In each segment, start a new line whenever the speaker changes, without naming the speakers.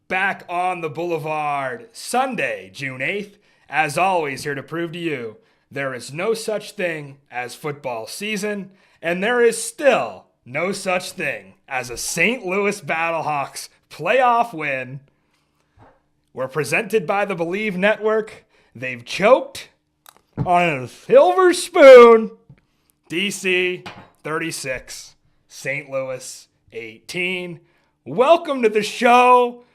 back on the Boulevard, Sunday, June 8th. As always, here to prove to you there is no such thing as football season, and there is still no such thing as a St. Louis Battlehawks playoff win. We're presented by the Believe Network. They've choked on a silver spoon. DC 36, St. Louis 18. Welcome to the show,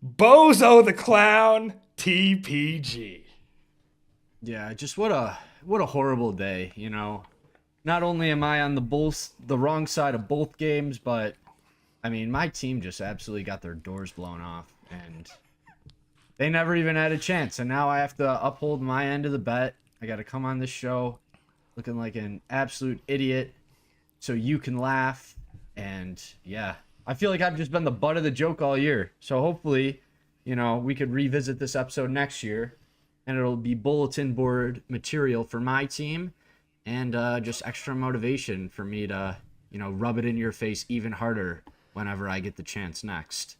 Bozo the Clown, TPG.
Yeah, just what a horrible day, you know. Not only am I on the wrong side of both games, but I mean, my team just absolutely got their doors blown off and they never even had a chance. And now I have to uphold my end of the bet. I got to come on this show looking like an absolute idiot so you can laugh. And yeah, I feel like I've just been the butt of the joke all year. So hopefully, you know, we could revisit this episode next year and it'll be bulletin board material for my team and just extra motivation for me to, you know, rub it in your face even harder whenever I get the chance next.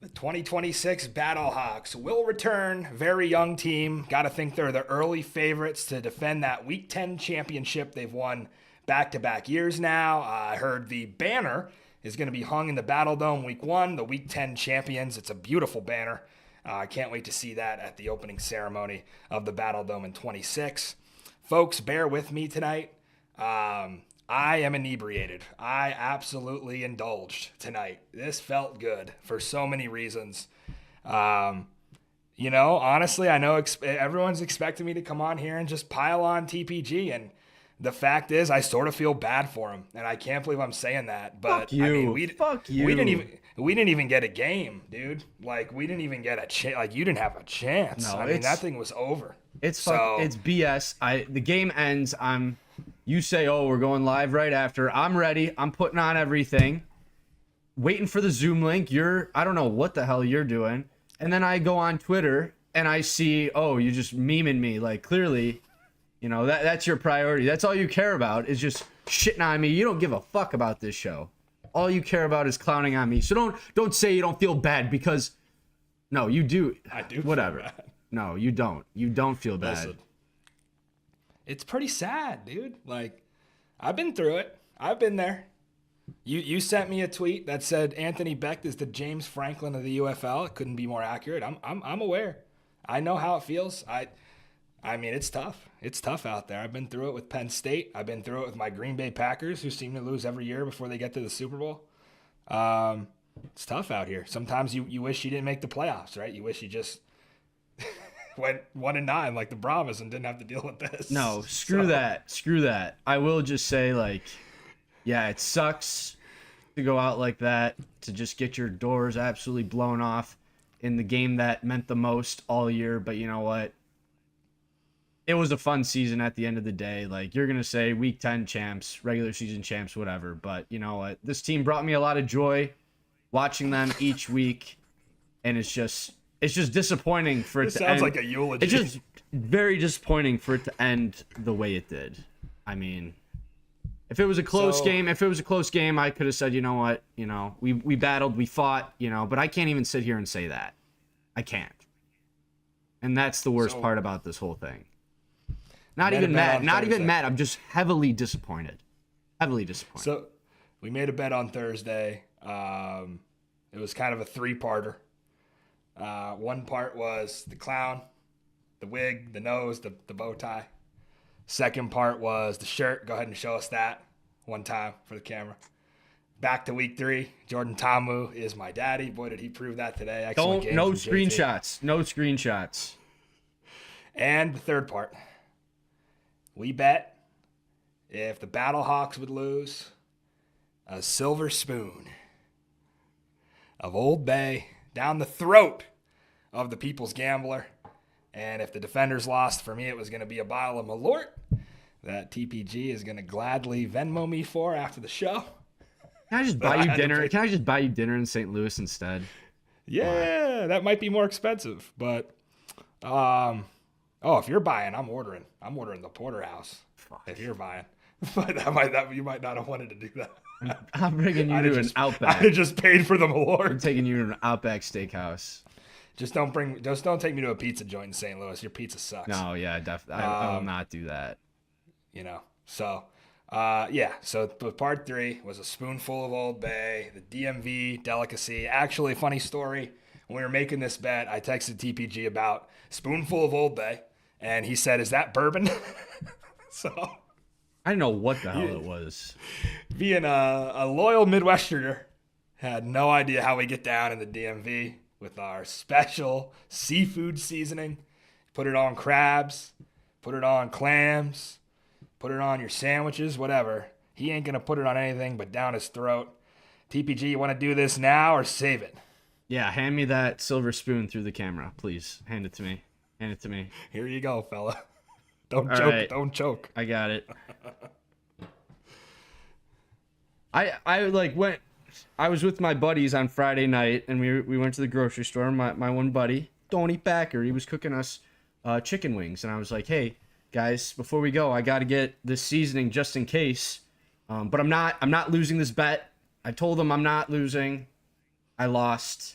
The 2026 Battlehawks will return. Very young team. Got to think they're the early favorites to defend that Week 10 championship. They've won back-to-back years now. I heard the banner is going to be hung in the Battle Dome Week 1, the Week 10 champions. It's a beautiful banner. I can't wait to see that at the opening ceremony of the Battle Dome in 26. Folks, bear with me tonight. I am inebriated. I absolutely indulged tonight. This felt good for so many reasons. You know, honestly, I know everyone's expecting me to come on here and just pile on TPG, and the fact is, I sort of feel bad for him, and I can't believe I'm saying that. But
Fuck you.
I mean,
Fuck you.
We didn't even get a game, dude. Like, we didn't even get a chance. Like, you didn't have a chance.
No,
I mean, that thing was over.
It's BS. The game ends. You say, oh, we're going live right after. I'm ready. I'm putting on everything. Waiting for the Zoom link. I don't know what the hell you're doing. And then I go on Twitter and I see, oh, you're just memeing me. Like, clearly, you know, that's your priority. That's all you care about is just shitting on me. You don't give a fuck about this show. All you care about is clowning on me. So don't say you don't feel bad because, no, you do.
I do.
Whatever.
Feel bad.
No, you don't. You don't feel bad.
Listen, it's pretty sad, dude. Like, I've been through it. I've been there. You sent me a tweet that said Anthony Becht is the James Franklin of the UFL. It couldn't be more accurate. I'm aware. I know how it feels. I mean, it's tough. It's tough out there. I've been through it with Penn State. I've been through it with my Green Bay Packers, who seem to lose every year before they get to the Super Bowl. It's tough out here. Sometimes you wish you didn't make the playoffs, right? You wish you just went 1-9 like the Brahmas and didn't have to deal with this.
No, screw that. I will just say, like, yeah, it sucks to go out like that, to just get your doors absolutely blown off in the game that meant the most all year. But you know what? It was a fun season at the end of the day. Like, you're going to say Week 10 champs, regular season champs, whatever. But you know what? This team brought me a lot of joy watching them each week. And it's just disappointing for it to end.
Sounds like a eulogy.
It's just very disappointing for it to end the way it did. I mean, if it was a close game, I could have said, you know what, you know, we battled, we fought, you know, but I can't even sit here and say that. I can't. And that's the worst part about this whole thing. Not even mad. I'm just heavily disappointed.
So we made a bet on Thursday. It was kind of a three-parter. One part was the clown, the wig, the nose, the bow tie. Second part was the shirt. Go ahead and show us that one time for the camera. Back to Week 3. Jordan Tamu is my daddy. Boy, did he prove that today. Excellent
No
games from JT.
screenshots. No screenshots.
And the third part. We bet if the Battlehawks would lose, a silver spoon of Old Bay down the throat of the People's Gambler. And if the Defenders lost, for me, it was going to be a bottle of Malort that TPG is going to gladly Venmo me for after the show.
Can I just buy you dinner? Can I just buy you dinner in St. Louis instead?
Yeah, that might be more expensive. But, if you're buying, I'm ordering. I'm ordering the porterhouse. If you're buying. But you might not have wanted to do that.
I'm bringing you to an Outback.
I'd have just paid for the Malort.
I'm taking you to an Outback Steakhouse.
Just don't take me to a pizza joint in St. Louis. Your pizza sucks.
No, yeah, definitely. I will not do that.
So part 3 was a spoonful of Old Bay, the DMV delicacy. Actually, funny story. When we were making this bet, I texted TPG about spoonful of Old Bay, and he said, "Is that bourbon?" So
I didn't know what the hell it was.
Being a loyal Midwesterner, had no idea how we get down in the DMV with our special seafood seasoning. Put it on crabs, put it on clams, put it on your sandwiches, whatever. He ain't going to put it on anything but down his throat. TPG, you want to do this now or save it?
Yeah, hand me that silver spoon through the camera, please. Hand it to me. Hand it to me.
Here you go, fella. Don't choke. Right. Don't choke.
I got it. I was with my buddies on Friday night, and we went to the grocery store. My one buddy, Tony Packer, he was cooking us chicken wings, and I was like, "Hey guys, before we go, I got to get this seasoning just in case." But I'm not losing this bet. I told them I'm not losing. I lost.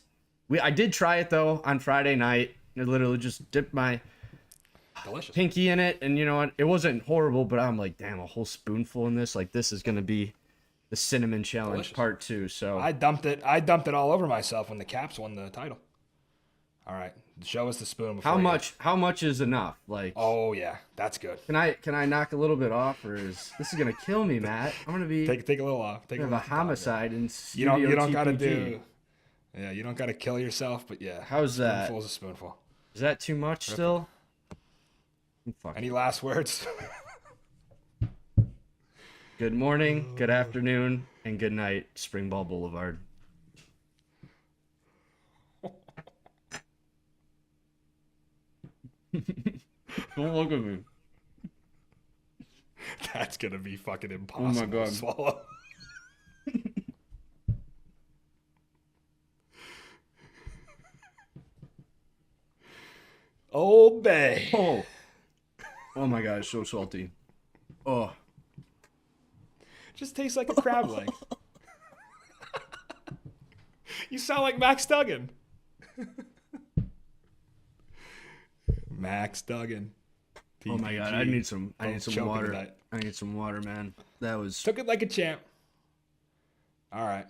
I did try it though on Friday night. I literally just dipped my pinky in it, and you know what? It wasn't horrible, but I'm like, damn, a whole spoonful in this. Like, this is gonna be the cinnamon challenge part 2. So
I dumped it all over myself when the Caps won the title. All right, show us the spoon.
How much is enough? Like,
oh yeah, that's good.
Can I knock a little bit off, or is this gonna kill me, Matt? I'm gonna be
take a little off. Take a
homicide in
you don't gotta do. Yeah, you don't gotta kill yourself, but yeah.
How's that?
Spoonful's a spoonful.
Is that too much still?
Any last words?
Good morning, good afternoon, and good night, Springball Boulevard. Don't look at me.
That's gonna be fucking impossible to swallow. Old Bay.
Oh my god, it's so salty. Oh.
Just tastes like a crab leg. You sound like Max Duggan. Max Duggan.
TPG. Oh my god, I need some water. I need some water, man. That was
took it like a champ. All right.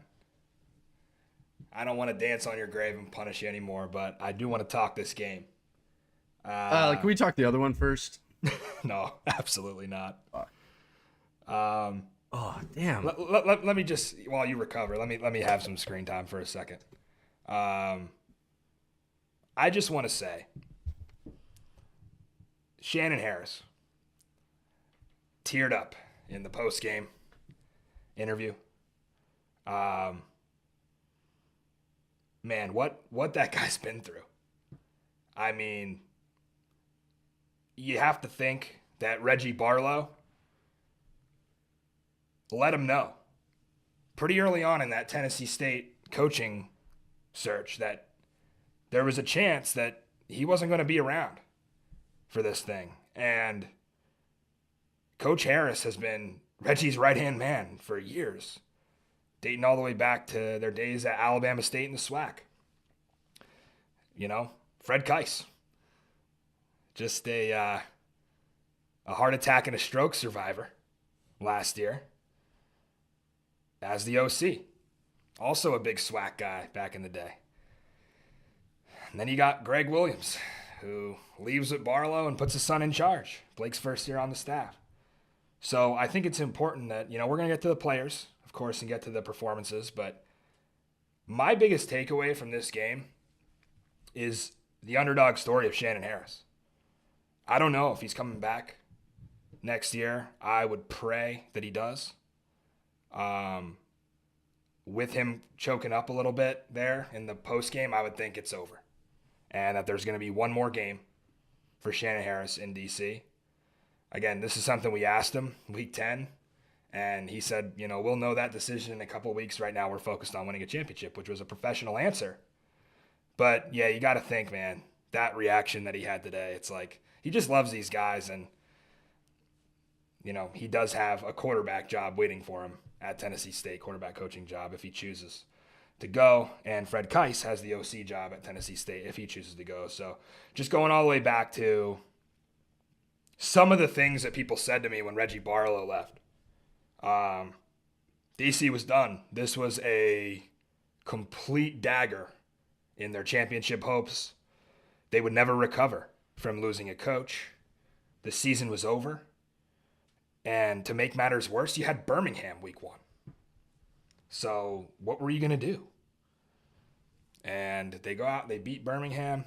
I don't want to dance on your grave and punish you anymore, but I do want to talk this game.
Can we talk the other one first?
No, absolutely not.
Oh damn.
Let me just, while you recover, let me have some screen time for a second. I just want to say, Shannon Harris teared up in the post-game interview. Man, what that guy's been through. I mean, you have to think that Reggie Barlow let him know pretty early on in that Tennessee State coaching search that there was a chance that he wasn't going to be around for this thing. And Coach Harris has been Reggie's right-hand man for years, dating all the way back to their days at Alabama State in the SWAC. You know, Fred Keiss, just a heart attack and a stroke survivor last year as the OC. Also a big SWAC guy back in the day. And then you got Greg Williams, who leaves with Barlow and puts his son in charge. Blake's first year on the staff. So I think it's important that, you know, we're going to get to the players, of course, and get to the performances. But my biggest takeaway from this game is the underdog story of Shannon Harris. I don't know if he's coming back next year. I would pray that he does. With him choking up a little bit there in the post game, I would think it's over. And that there's going to be one more game for Shannon Harris in DC. Again, this is something we asked him week 10. And he said, you know, we'll know that decision in a couple of weeks. Right now we're focused on winning a championship, which was a professional answer. But, yeah, you got to think, man, that reaction that he had today, it's like he just loves these guys. And he does have a quarterback job waiting for him at Tennessee State, quarterback coaching job if he chooses to go. And Fred Keiss has the OC job at Tennessee State if he chooses to go. So just going all the way back to some of the things that people said to me when Reggie Barlow left. DC was done. This was a complete dagger in their championship hopes. They would never recover from losing a coach. The season was over. And to make matters worse, you had Birmingham week 1. So what were you going to do? And they go out, they beat Birmingham.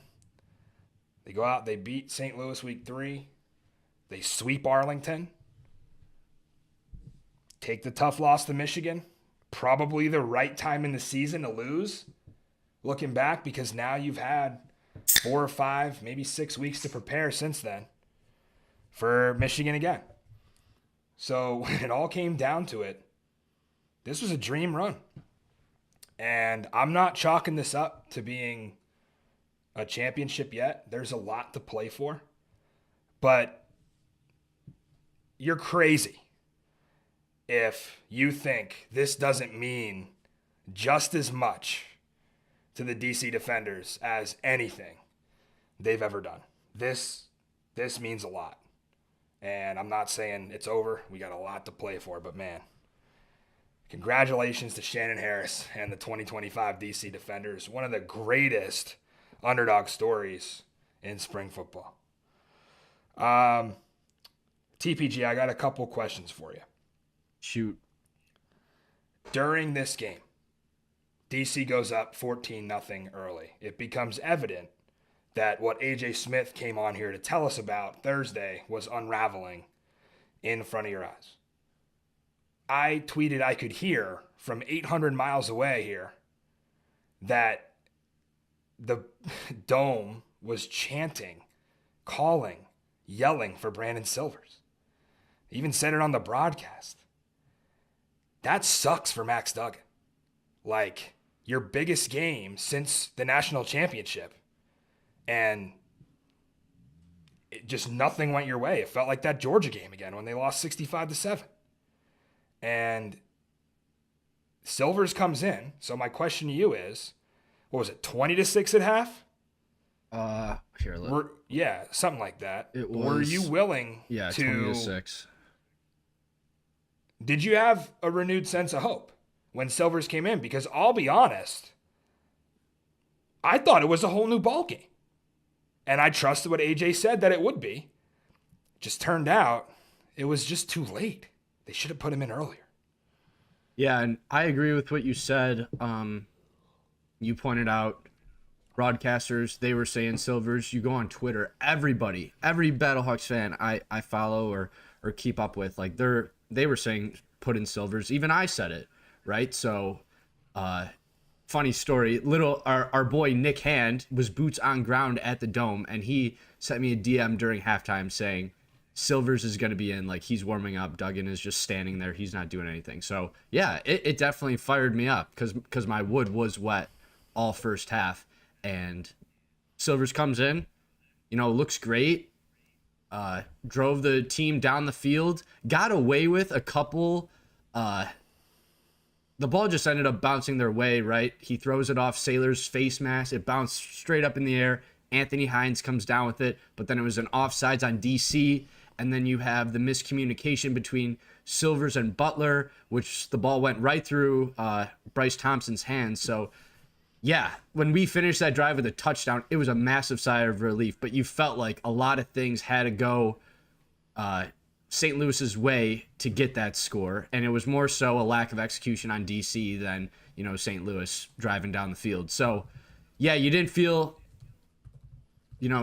They go out, they beat St. Louis week 3. They sweep Arlington. Take the tough loss to Michigan. Probably the right time in the season to lose, looking back, because now you've had 4 or 5, maybe 6 weeks to prepare since then for Michigan again. So when it all came down to it, this was a dream run. And I'm not chalking this up to being a championship yet. There's a lot to play for. But you're crazy if you think this doesn't mean just as much to the DC Defenders as anything they've ever done. This means a lot. And I'm not saying it's over. We got a lot to play for, but man, congratulations to Shannon Harris and the 2025 DC Defenders. One of the greatest underdog stories in spring football. TPG, I got a couple questions for you.
Shoot.
During this game, DC goes up 14-0 early. It becomes evident that what AJ Smith came on here to tell us about Thursday was unraveling in front of your eyes. I tweeted I could hear from 800 miles away here that the Dome was chanting, calling, yelling for Brandon Silvers. Even said it on the broadcast. That sucks for Max Duggan. Like, your biggest game since the national championship, and just nothing went your way. It felt like that Georgia game again when they lost 65-7. And Silvers comes in. So my question to you is, what was it, 20-6 at half?
Here, look.
Yeah, something like that.
It was,
were you willing to
20-6.
Did you have a renewed sense of hope when Silvers came in? Because I'll be honest, I thought it was a whole new ballgame. And I trusted what AJ said that it would be. Just turned out it was just too late. They should have put him in earlier.
Yeah, and I agree with what you said. You pointed out broadcasters, they were saying Silvers. You go on Twitter, everybody, every Battlehawks fan I follow or keep up with, like they were saying put in Silvers. Even I said it, right? So funny story, our boy Nick Hand was boots on ground at the Dome, and he sent me a DM during halftime saying Silvers is going to be in, like he's warming up, Duggan is just standing there, he's not doing anything. So yeah, it definitely fired me up because my wood was wet all first half, and Silvers comes in, looks great, drove the team down the field, got away with a couple the ball just ended up bouncing their way, right? He throws it off Sailor's face mask. It bounced straight up in the air. Anthony Hines comes down with it, but then it was an offsides on DC. And then you have the miscommunication between Silvers and Butler, which the ball went right through Bryce Thompson's hands. So, yeah, when we finished that drive with a touchdown, it was a massive sigh of relief. But you felt like a lot of things had to go St. Louis's way to get that score, and it was more so a lack of execution on DC than St. Louis driving down the field. So yeah, you didn't feel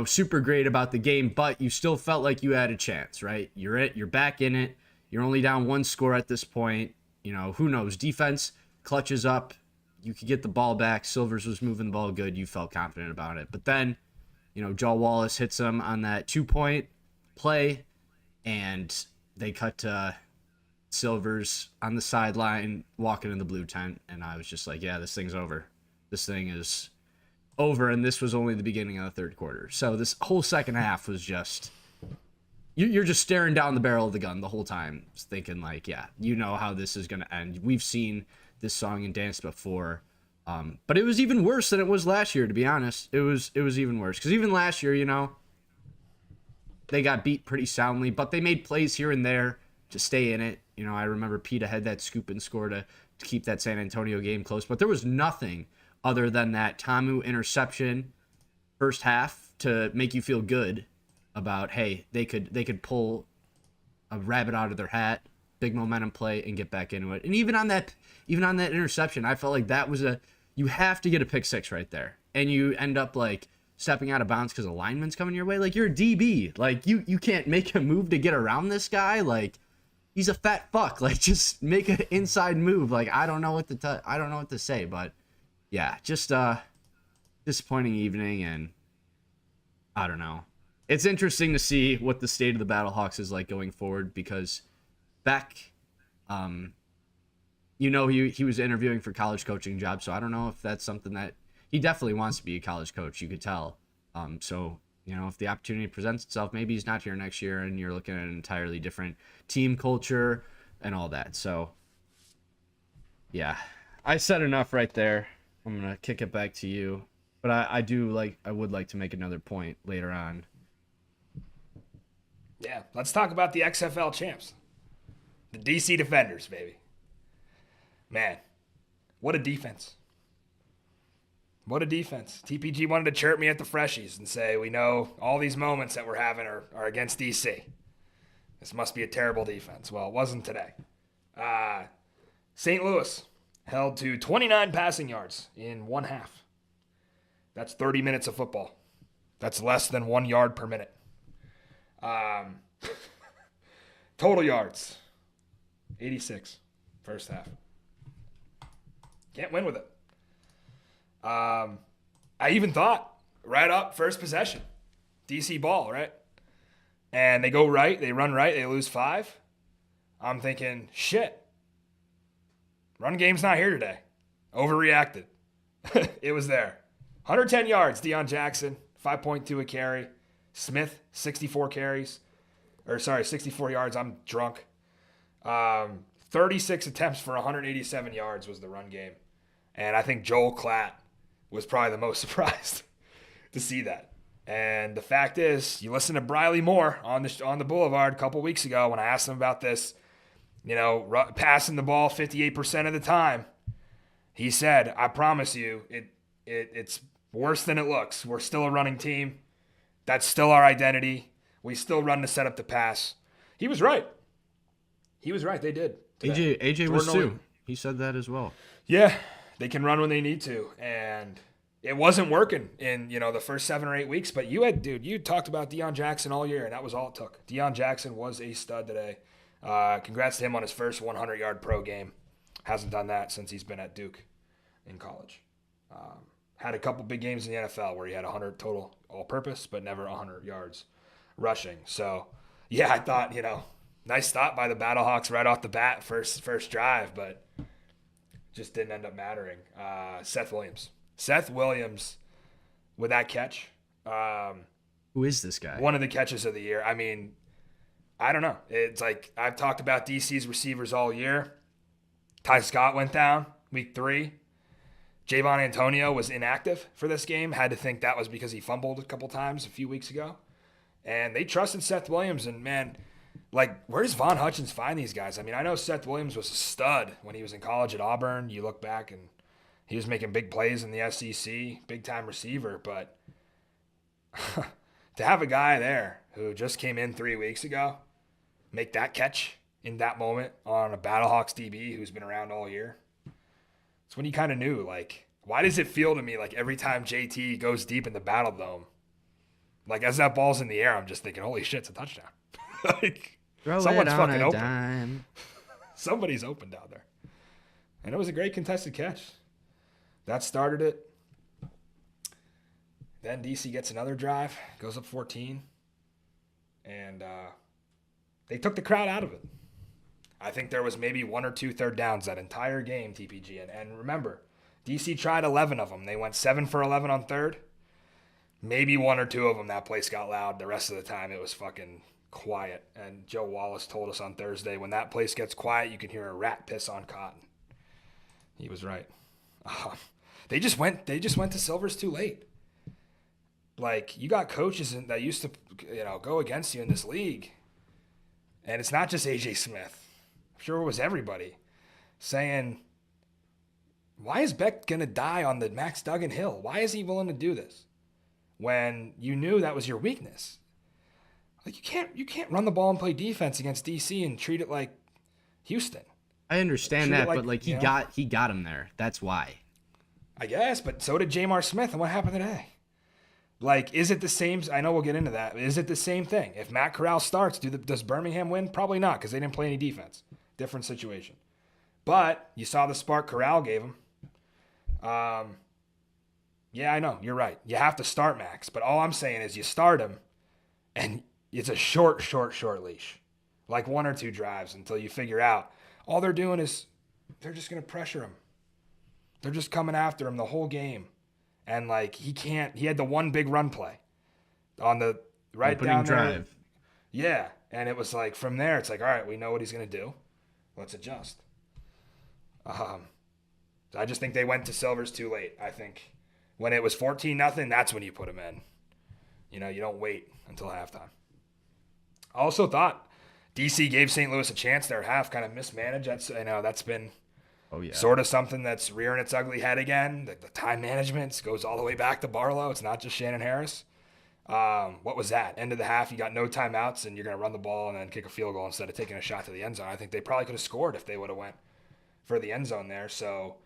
super great about the game, but you still felt like you had a chance, right? You're back in it. You're only down 1 score at this point. Who knows? Defense clutches up. You could get the ball back. Silvers was moving the ball good. You felt confident about it, but then Joe Wallace hits him on that 2-point play, and they cut to Silvers on the sideline walking in the blue tent, and I was just like, yeah, this thing's over. This thing is over, and this was only the beginning of the third quarter. So this whole second half was just you're just staring down the barrel of the gun the whole time, thinking like, yeah, you know how this is gonna end. We've seen this song and dance before, but it was even worse than it was last year. To be honest, it was even worse because even last year, you know, they got beat pretty soundly, but they made plays here and there to stay in it. You know, I remember Peta had that scoop and score to keep that San Antonio game close, but there was nothing other than that Tamu interception first half to make you feel good about, hey, they could pull a rabbit out of their hat, big momentum play, and get back into it. And even on that interception, I felt like that was you have to get a pick six right there, and you end up like stepping out of bounds because a lineman's coming your way. Like, you're a DB, like you can't make a move to get around this guy. Like, he's a fat fuck. Like, just make an inside move. Like, I don't know what to say, but yeah, just disappointing evening, and I don't know. It's interesting to see what the state of the Battlehawks is like going forward because Beck, you know, he was interviewing for college coaching jobs, so I don't know if that's something that he definitely wants to be a college coach. You could tell. So, you know, if the opportunity presents itself, maybe he's not here next year and you're looking at an entirely different team culture and all that. So, yeah, I said enough right there. I'm going to kick it back to you. But I would like to make another point later on.
Yeah, let's talk about the XFL champs. The DC Defenders, baby. Man, what a defense. What a defense. TPG wanted to chirp me at the freshies and say, we know all these moments that we're having are against DC. This must be a terrible defense. Well, it wasn't today. St. Louis held to 29 passing yards in one half. That's 30 minutes of football. That's less than 1 yard per minute. Total yards, 86 first half. Can't win with it. I even thought right up first possession, DC ball, right? And they go right, they run right, they lose 5. I'm thinking, shit, run game's not here today. Overreacted. It was there. 110 yards, Deion Jackson, 5.2 a carry. Smith, 64 yards. I'm drunk. 36 attempts for 187 yards was the run game. And I think Joel Klatt was probably the most surprised to see that. And the fact is, you listen to Briley Moore on the Boulevard a couple weeks ago when I asked him about this, you know, passing the ball 58% of the time. He said, I promise you, it's worse than it looks. We're still a running team. That's still our identity. We still run to set up the pass. He was right. They did. Today.
AJ was too. He said that as well.
Yeah, they can run when they need to. And it wasn't working in, you know, the first 7 or 8 weeks. But you talked about Deion Jackson all year, and that was all it took. Deion Jackson was a stud today. Congrats to him on his first 100-yard pro game. Hasn't done that since he's been at Duke in college. Had a couple big games in the NFL where he had 100 total all-purpose, but never 100 yards rushing. So, yeah, I thought, you know, nice stop by the Battlehawks right off the bat, first drive, but just didn't end up mattering. Seth Williams with that catch.
Who is this guy?
One of the catches of the year. I mean, I don't know. It's like I've talked about DC's receivers all year. Ty Scott went down week 3. Javon Antonio was inactive for this game. Had to think that was because he fumbled a couple times a few weeks ago. And they trusted Seth Williams. And, man, like, where does Von Hutchins find these guys? I mean, I know Seth Williams was a stud when he was in college at Auburn. You look back, and he was making big plays in the SEC, big-time receiver. But to have a guy there who just came in 3 weeks ago, make that catch in that moment on a Battlehawks DB who's been around all year, it's when you kind of knew, like, why does it feel to me like every time JT goes deep in the Battle Dome, like, as that ball's in the air, I'm just thinking, holy shit, it's a touchdown. Like, someone's fucking open. Dime. Somebody's open down there. And it was a great contested catch. That started it. Then DC gets another drive, goes up 14. And they took the crowd out of it. I think there was maybe 1 or 2 third downs that entire game, TPG. And remember, DC tried 11 of them. They went 7 for 11 on third. Maybe 1 or 2 of them, that place got loud. The rest of the time, it was fucking quiet. And Joe Wallace told us on Thursday, when that place gets quiet, you can hear a rat piss on cotton. He was right. They just went to Silvers too late. Like, you got coaches that used to, go against you in this league. And it's not just AJ Smith. I'm sure it was everybody saying, why is Beck going to die on the Max Duggan hill? Why is he willing to do this when you knew that was your weakness? Like, you can't run the ball and play defense against DC and treat it like Houston.
I understand that, but he got him there. That's why. I
guess, but so did Jamar Smith. And what happened today? Like, is it the same? I know we'll get into that. Is it the same thing? If Matt Corral starts, does Birmingham win? Probably not, because they didn't play any defense. Different situation. But you saw the spark Corral gave him. Yeah, I know. You're right. You have to start Max. But all I'm saying is you start him, and it's a short leash. Like 1 or 2 drives until you figure out. All they're doing is they're just going to pressure him. They're just coming after him the whole game. And, like, he had the one big run play on the right
opening
down there.
Drive.
Yeah. And it was like, from there, it's like, all right, we know what he's going to do. Let's adjust. I just think they went to Silvers too late. I think when it was 14-0, that's when you put him in. You don't wait until halftime. I also thought DC gave St. Louis a chance there at half, kind of mismanaged. That's been sort of something that's rearing its ugly head again. The time management goes all the way back to Barlow. It's not just Shannon Harris. What was that? End of the half, you got no timeouts, and you're going to run the ball and then kick a field goal instead of taking a shot to the end zone. I think they probably could have scored if they would have went for the end zone there. So,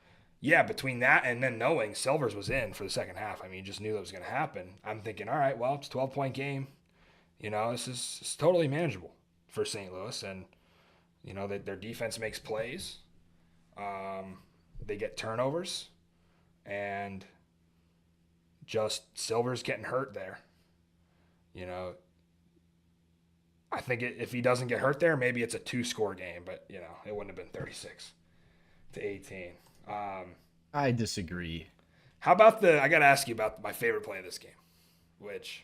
yeah, between that and then knowing Silvers was in for the second half, you just knew that was going to happen. I'm thinking, all right, well, it's a 12-point game. It's totally manageable for St. Louis, and their defense makes plays. They get turnovers, and just Silver's getting hurt there. I think if he doesn't get hurt there, maybe it's a 2-score game, but it wouldn't have been 36-18.
I disagree.
How about I got to ask you about my favorite play of this game, which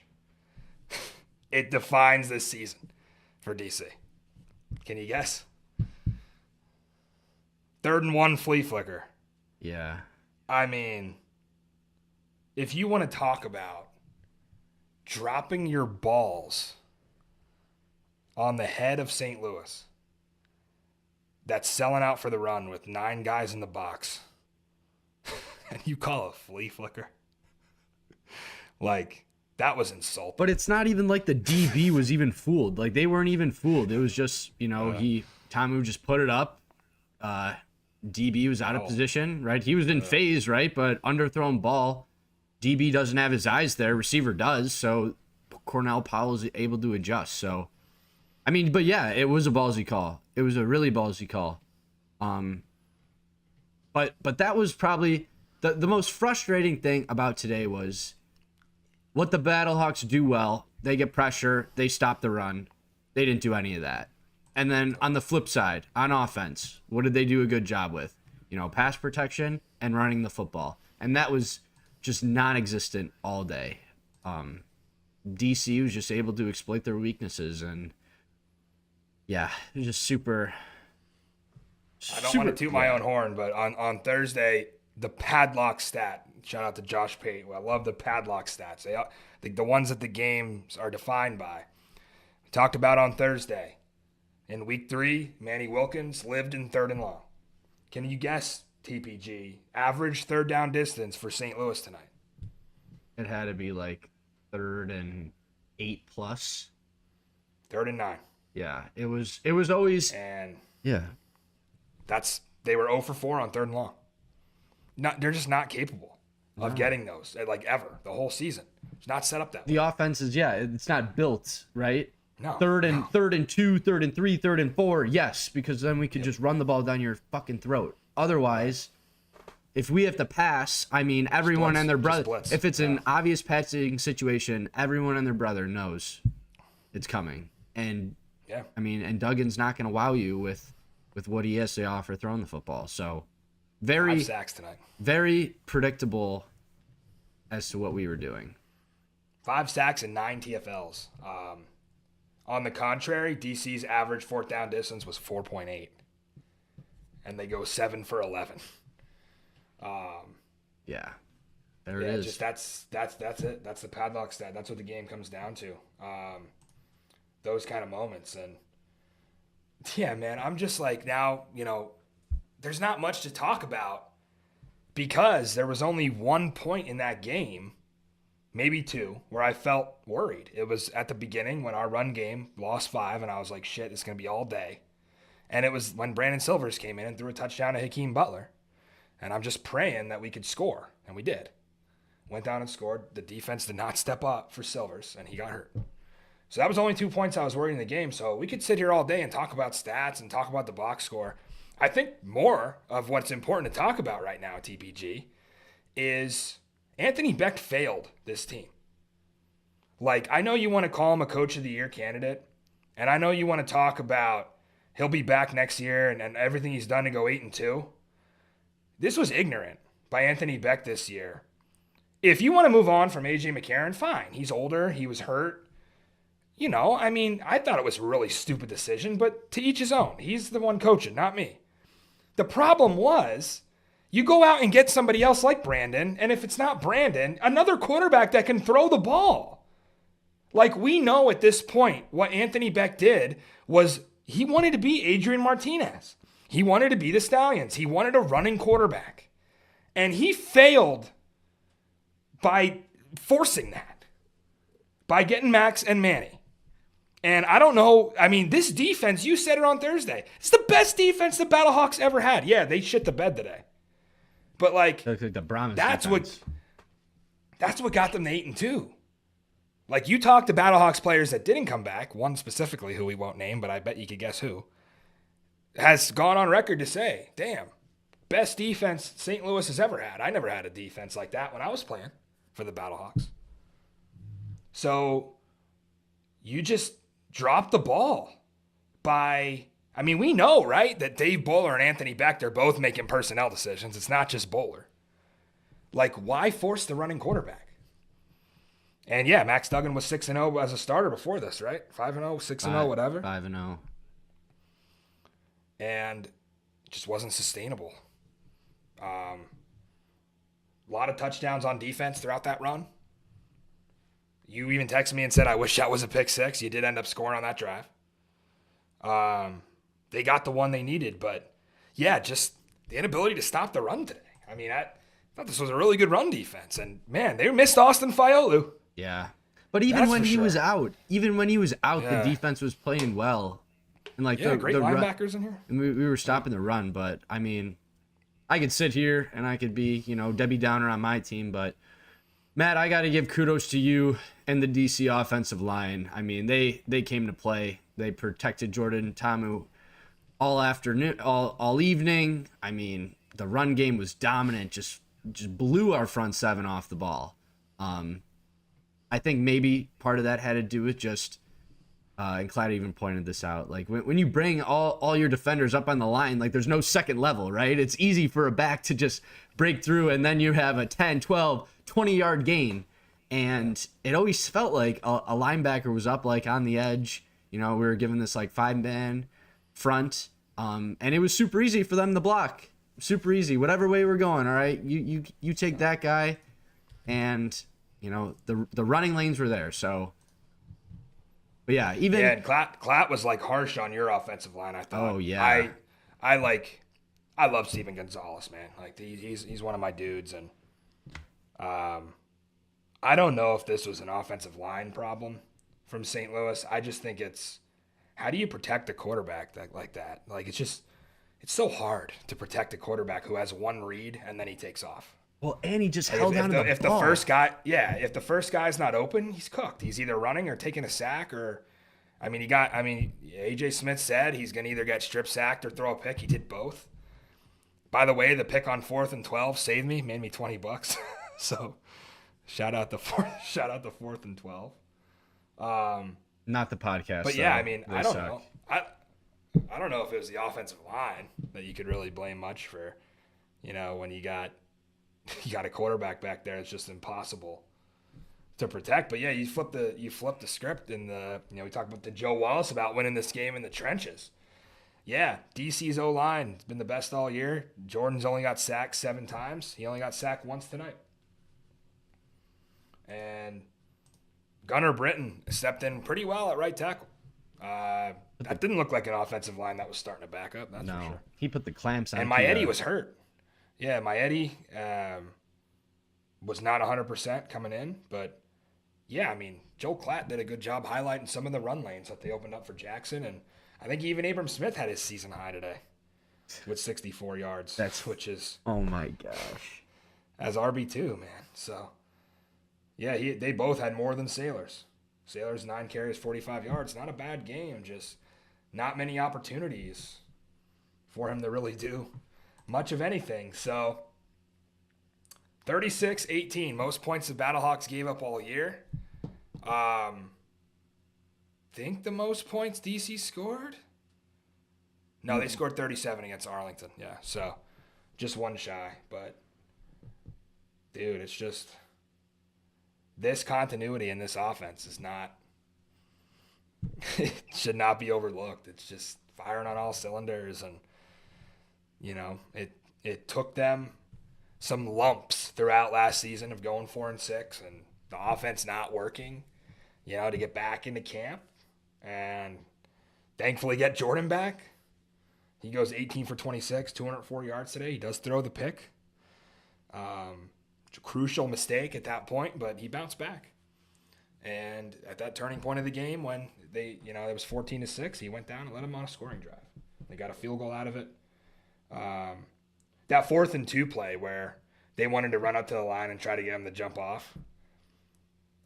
it defines this season for DC. Can you guess? 3rd and 1 flea flicker.
Yeah.
If you want to talk about dropping your balls on the head of St. Louis, that's selling out for the run with 9 guys in the box, and you call it a flea flicker? Like, that was insulting.
But it's not even like the DB was even fooled. Like, they weren't even fooled. It was just, Tamu just put it up. DB was out of position, right? He was in phase, right? But underthrown ball, DB doesn't have his eyes there. Receiver does. So Cornell Powell is able to adjust. So, but yeah, it was a ballsy call. It was a really ballsy call. But that was probably the most frustrating thing about today was what the Battlehawks do well. They get pressure. They stop the run. They didn't do any of that. And then on the flip side, on offense, what did they do a good job with? Pass protection and running the football. And that was just non-existent all day. DC was just able to exploit their weaknesses. And, yeah, it was just super...
I don't want to toot my own horn, but on Thursday, the padlock stat, shout out to Josh Pate. I love the padlock stats. The ones that the games are defined by. We talked about on Thursday. In week 3, Manny Wilkins lived in 3rd and long. Can you guess, TPG, average 3rd down distance for St. Louis tonight?
It had to be like 3rd and 8 plus.
3rd and 9.
Yeah, it was always.
And
yeah,
they were 0 for 4 on 3rd and long. They're just not capable of getting those, like, ever, the whole season. It's not set up that way.
The offense is, it's not built, right?
No.
3rd and 2, 3rd and 3, 3rd and 4, yes, because then we could just run the ball down your fucking throat. Otherwise, if we have to pass, everyone and their brother. If it's an obvious passing situation, everyone and their brother knows it's coming. And and Duggan's not going to wow you with what he has to offer throwing the football. So,
5 sacks tonight.
Very predictable as to what we were doing.
5 sacks and 9 TFLs. On the contrary, DC's average fourth down distance was 4.8. And they go 7 for 11.
Yeah. There it is.
Just that's it. That's the padlock stat. That's what the game comes down to. Those kind of moments. And yeah, man, I'm just like, now, there's not much to talk about because there was only 1 point in that game, maybe 2, where I felt worried. It was at the beginning when our run game lost 5, and I was like, shit, it's going to be all day. And it was when Brandon Silvers came in and threw a touchdown to Hakeem Butler. And I'm just praying that we could score, and we did. Went down and scored. The defense did not step up for Silvers, and he got hurt. So that was only 2 points I was worried in the game. So we could sit here all day and talk about stats and talk about the box score. I think more of what's important to talk about right now, TPG, is Anthony Beck failed this team. Like, I know you want to call him a Coach of the Year candidate, and I know you want to talk about he'll be back next year and everything he's done to go 8-2. This was ignorant by Anthony Beck this year. If you want to move on from A.J. McCarron, fine. He's older. He was hurt. I thought it was a really stupid decision, but to each his own. He's the one coaching, not me. The problem was you go out and get somebody else like Brandon, and if it's not Brandon, another quarterback that can throw the ball. Like, we know at this point what Anthony Beck did was he wanted to be Adrian Martinez. He wanted to be the Stallions. He wanted a running quarterback. And he failed by forcing that, by getting Max and Manny. And I don't know, this defense, you said it on Thursday, it's the best defense the Battlehawks ever had. Yeah, they shit the bed today. But
the Brahmas
that's
defense.
That's what got them to 8-2. Like, you talk to Battlehawks players that didn't come back, one specifically who we won't name, but I bet you could guess who, has gone on record to say, damn, best defense St. Louis has ever had. I never had a defense like that when I was playing for the Battlehawks. So you just dropped the ball by, we know, right, that Dave Bowler and Anthony Beck, they're both making personnel decisions. It's not just Bowler. Like, why force the running quarterback? And yeah, Max Duggan was 6-0 as a starter before this, right? 5-0, 6-0, whatever.
5-0.
And it just wasn't sustainable. A lot of touchdowns on defense throughout that run. You even texted me and said, I wish that was a pick 6. You did end up scoring on that drive. They got the one they needed, but yeah, just the inability to stop the run today. I thought this was a really good run defense, and man, they missed Austin Fiolu.
Yeah. But even when he was out, the defense was playing well. And
great linebackers in here.
And we were stopping the run, but I could sit here and I could be, Debbie Downer on my team, but Matt, I got to give kudos to you and the DC offensive line. They came to play. They protected Jordan Ta'amu all afternoon, all evening. The run game was dominant, just blew our front seven off the ball. I think maybe part of that had to do with just, and Clyde even pointed this out, like when you bring all your defenders up on the line, like there's no second level, right? It's easy for a back to just break through and then you have a 10, 12, 20-yard gain. And it always felt like a linebacker was up like on the edge. We were given this like 5-man front. And it was super easy for them to block. Super easy. Whatever way we're going, all right? You take that guy and the running lanes were there. So but yeah,
and Klatt was like harsh on your offensive line, I thought.
Oh yeah.
I love Steven Gonzalez, man. Like he's one of my dudes, and I don't know if this was an offensive line problem from St. Louis. I just think it's, how do you protect a quarterback like that? Like it's so hard to protect a quarterback who has one read and then he takes off.
Well, and he just held down the ball.
If the first guy's not open, he's cooked. He's either running or taking a sack, or AJ Smith said he's going to either get strip sacked or throw a pick. He did both. By the way, the pick on 4th and 12 saved me, made me $20. So shout out the 4th and 12.
Not the podcast.
But yeah, I don't know. I don't know if it was the offensive line that you could really blame much for, when you got a quarterback back there. It's just impossible to protect. But yeah, you flip the script, and we talked about the Joe Wallace about winning this game in the trenches. Yeah, DC's O-line has been the best all year. Jordan's only got sacked 7 times. He only got sacked once tonight. And Gunnar Britton stepped in pretty well at right tackle. That didn't look like an offensive line that was starting to back up. That's for sure.
He put the clamps on.
And Matty was hurt. Yeah, Matty was not 100% coming in, but yeah, I mean, Joe Klatt did a good job highlighting some of the run lanes that they opened up for Jackson, and I think even Abram Smith had his season high today with 64 yards. Which is
oh my gosh,
as RB2, man. So yeah, they both had more than Sailors. Sailors 9 carries, 45 yards. Not a bad game, just not many opportunities for him to really do much of anything. So 36-18, most points the Battlehawks gave up all year. Think the most points DC scored? No, they scored 37 against Arlington. Yeah, so just one shy. But, dude, it's just this continuity in this offense is not – it should not be overlooked. It's just firing on all cylinders. And, it took them some lumps throughout last season of going 4-6 and the offense not working, to get back into camp and thankfully get Jordan back. He goes 18 for 26, 204 yards today. He does throw the pick. It's a crucial mistake at that point, but he bounced back. And at that turning point of the game when it was 14-6, he went down and led them on a scoring drive. They got a field goal out of it. That 4th and 2 play where they wanted to run up to the line and try to get him to jump off,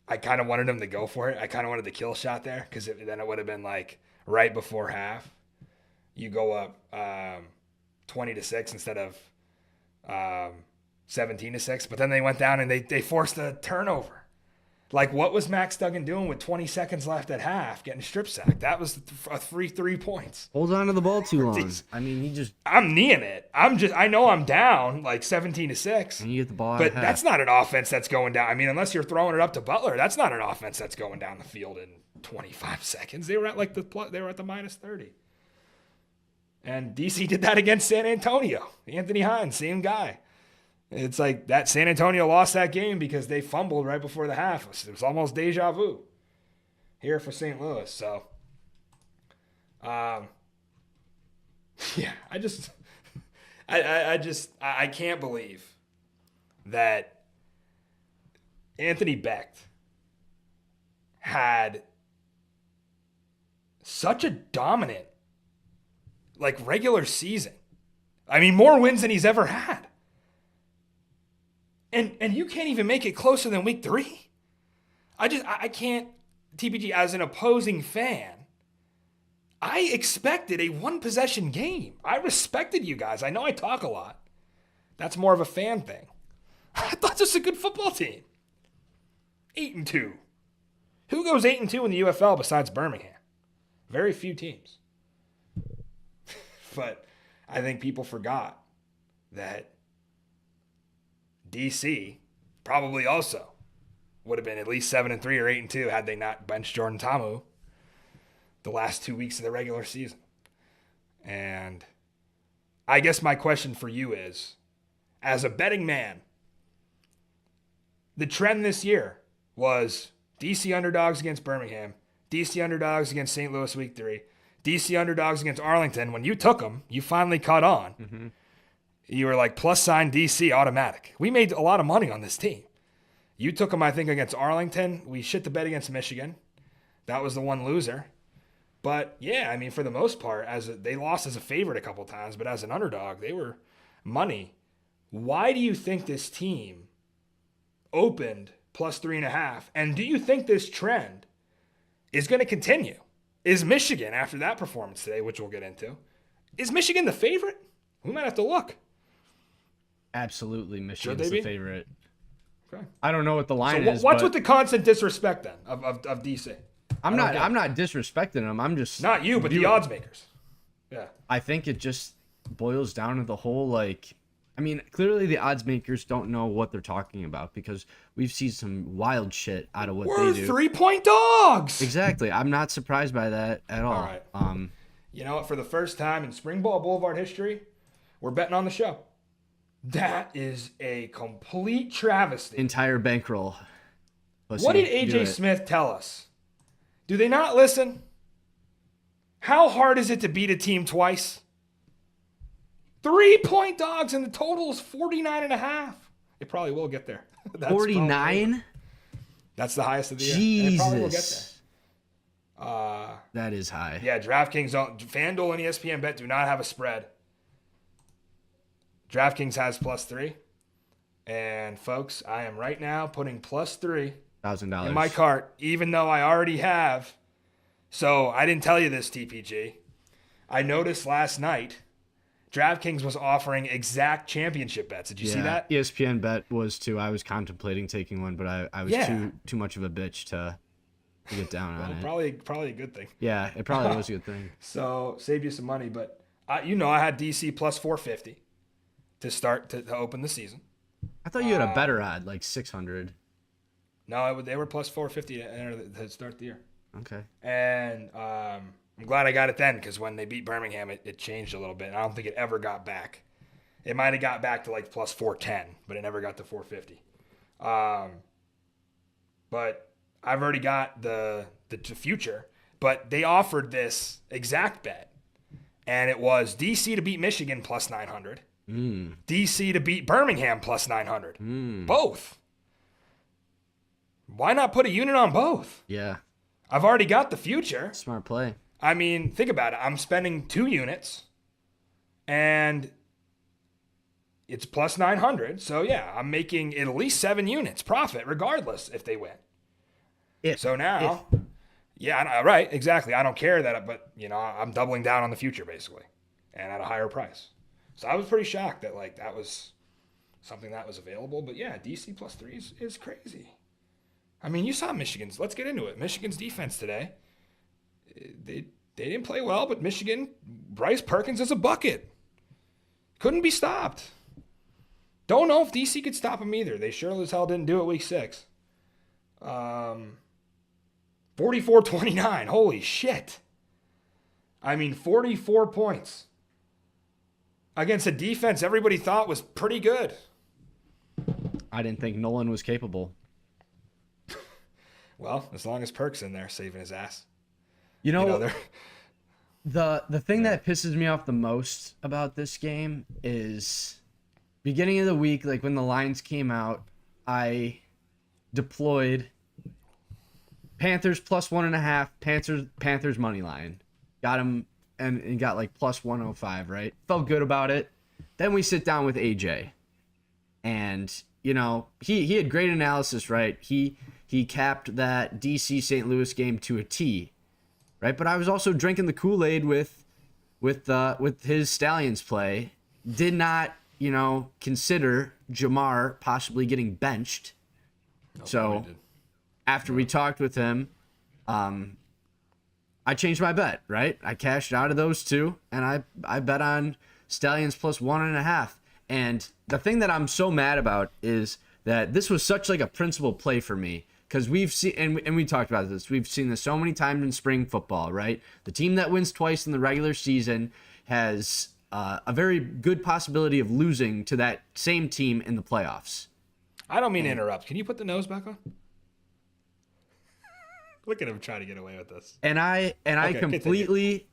I kind of wanted him to go for it. I kind of wanted the kill shot there because then it would have been like right before half. You go up 20-6 instead of 17-6. But then they went down and they forced a turnover. Like, what was Max Duggan doing with 20 seconds left at half, getting strip sacked? That was a free 3 points.
Hold on to the ball too long. I mean,
I'm kneeing it. I know I'm down like 17-6.
And you get the ball out
but
of half.
That's not an offense that's going down. I mean, unless you're throwing it up to Butler, that's not an offense that's going down the field in 25 seconds. They were at the -30. And DC did that against San Antonio. Anthony Hines, same guy. It's like that San Antonio lost that game because they fumbled right before the half. It was almost deja vu here for St. Louis. So, yeah, I can't believe that Anthony Becht had such a dominant, regular season. I mean, more wins than he's ever had. And you can't even make it closer than week 3. I can't, TPG, as an opposing fan, I expected a 1-possession game. I respected you guys. I know I talk a lot. That's more of a fan thing. I thought this was a good football team. 8-2. Who goes 8-2 in the UFL besides Birmingham? Very few teams. But I think people forgot that DC probably also would have been at least 7-3 or 8-2 had they not benched Jordan Ta'amu the last 2 weeks of the regular season. And I guess my question for you is, as a betting man, the trend this year was DC underdogs against Birmingham, DC underdogs against St. Louis week 3, DC underdogs against Arlington. When you took them, you finally caught on. Mm-hmm. You were like +sign DC automatic. We made a lot of money on this team. You took them, I think, against Arlington. We shit the bed against Michigan. That was the one loser. But, yeah, I mean, for the most part, they lost as a favorite a couple times, but as an underdog, they were money. Why do you think this team opened +3.5? And do you think this trend is going to continue? Is Michigan, after that performance today, which we'll get into, is Michigan the favorite? We might have to look.
Absolutely, Michigan's the favorite.
Okay.
I don't know what the line is.
What's with the constant disrespect then of DC?
I'm not disrespecting them. I'm just
not you, but the odds makers. Yeah.
I think it just boils down to the whole I mean, clearly the odds makers don't know what they're talking about because we've seen some wild shit out of what
We're
they do.
3-point dogs.
Exactly. I'm not surprised by that at all.
All right. You know what? For the first time in Springball Boulevard history, we're betting on the show. That is a complete travesty.
Entire bankroll.
What did AJ Smith tell us? Do they not listen? How hard is it to beat a team twice? 3-point dogs, and the total is 49.5. It probably will get there.
49?
That's the highest of the year.
Jesus.
And it probably will get there.
That is high.
Yeah, DraftKings, FanDuel and ESPN Bet do not have a spread. DraftKings has +3. And folks, I am right now putting +3
$1,000
in my cart, even though I already have. So I didn't tell you this, TPG. I noticed last night DraftKings was offering exact championship bets. Did you see that?
ESPN Bet was too. I was contemplating taking one, but I was too much of a bitch to get down on it.
Probably a good thing.
Yeah, it probably was a good thing.
So saved you some money, but I had DC +450 to start to open the season.
I thought you had a better odd, like 600.
No, they were +450 to start the year.
Okay.
And I'm glad I got it then because when they beat Birmingham, it changed a little bit. I don't think it ever got back. It might have got back to like +410, but it never got to 450. But I've already got the future. But they offered this exact bet, and it was DC to beat Michigan +900. DC to beat Birmingham +900. Both. Why not put a unit on both?
Yeah.
I've already got the future.
Smart play.
I mean, think about it. I'm spending 2 units, and it's +900. So, yeah, I'm making at least 7 units profit, regardless if they win. Yeah, right, exactly. I don't care but, I'm doubling down on the future, basically, and at a higher price. So I was pretty shocked that, that was something that was available. But, yeah, DC +3 is crazy. I mean, you saw Michigan's. Let's get into it. Michigan's defense today. They didn't play well, but Michigan, Bryce Perkins is a bucket. Couldn't be stopped. Don't know if DC could stop him either. They sure as hell didn't do it week 6. 44-29. Holy shit. I mean, 44 points against a defense everybody thought was pretty good.
I didn't think Nolan was capable.
Well, as long as Perk's in there saving his ass.
The thing that pisses me off the most about this game is beginning of the week, like when the lines came out, I deployed Panthers +1.5, Panthers money line. Got him and got like +105, right? Felt good about it. Then we sit down with AJ. And, he had great analysis, right? He capped that DC St. Louis game to a T, right? But I was also drinking the Kool-Aid with his Stallions play. Did not, consider Jamar possibly getting benched. So after we talked with him, I changed my bet, right? I cashed out of those 2, and I bet on Stallions +1.5. And the thing that I'm so mad about is that this was such like a principal play for me. Because we've seen, and we talked about this, we've seen this so many times in spring football, right? The team that wins twice in the regular season has a very good possibility of losing to that same team in the playoffs.
I don't mean to interrupt. Can you put the nose back on? Look at him trying to get away with this.
And I completely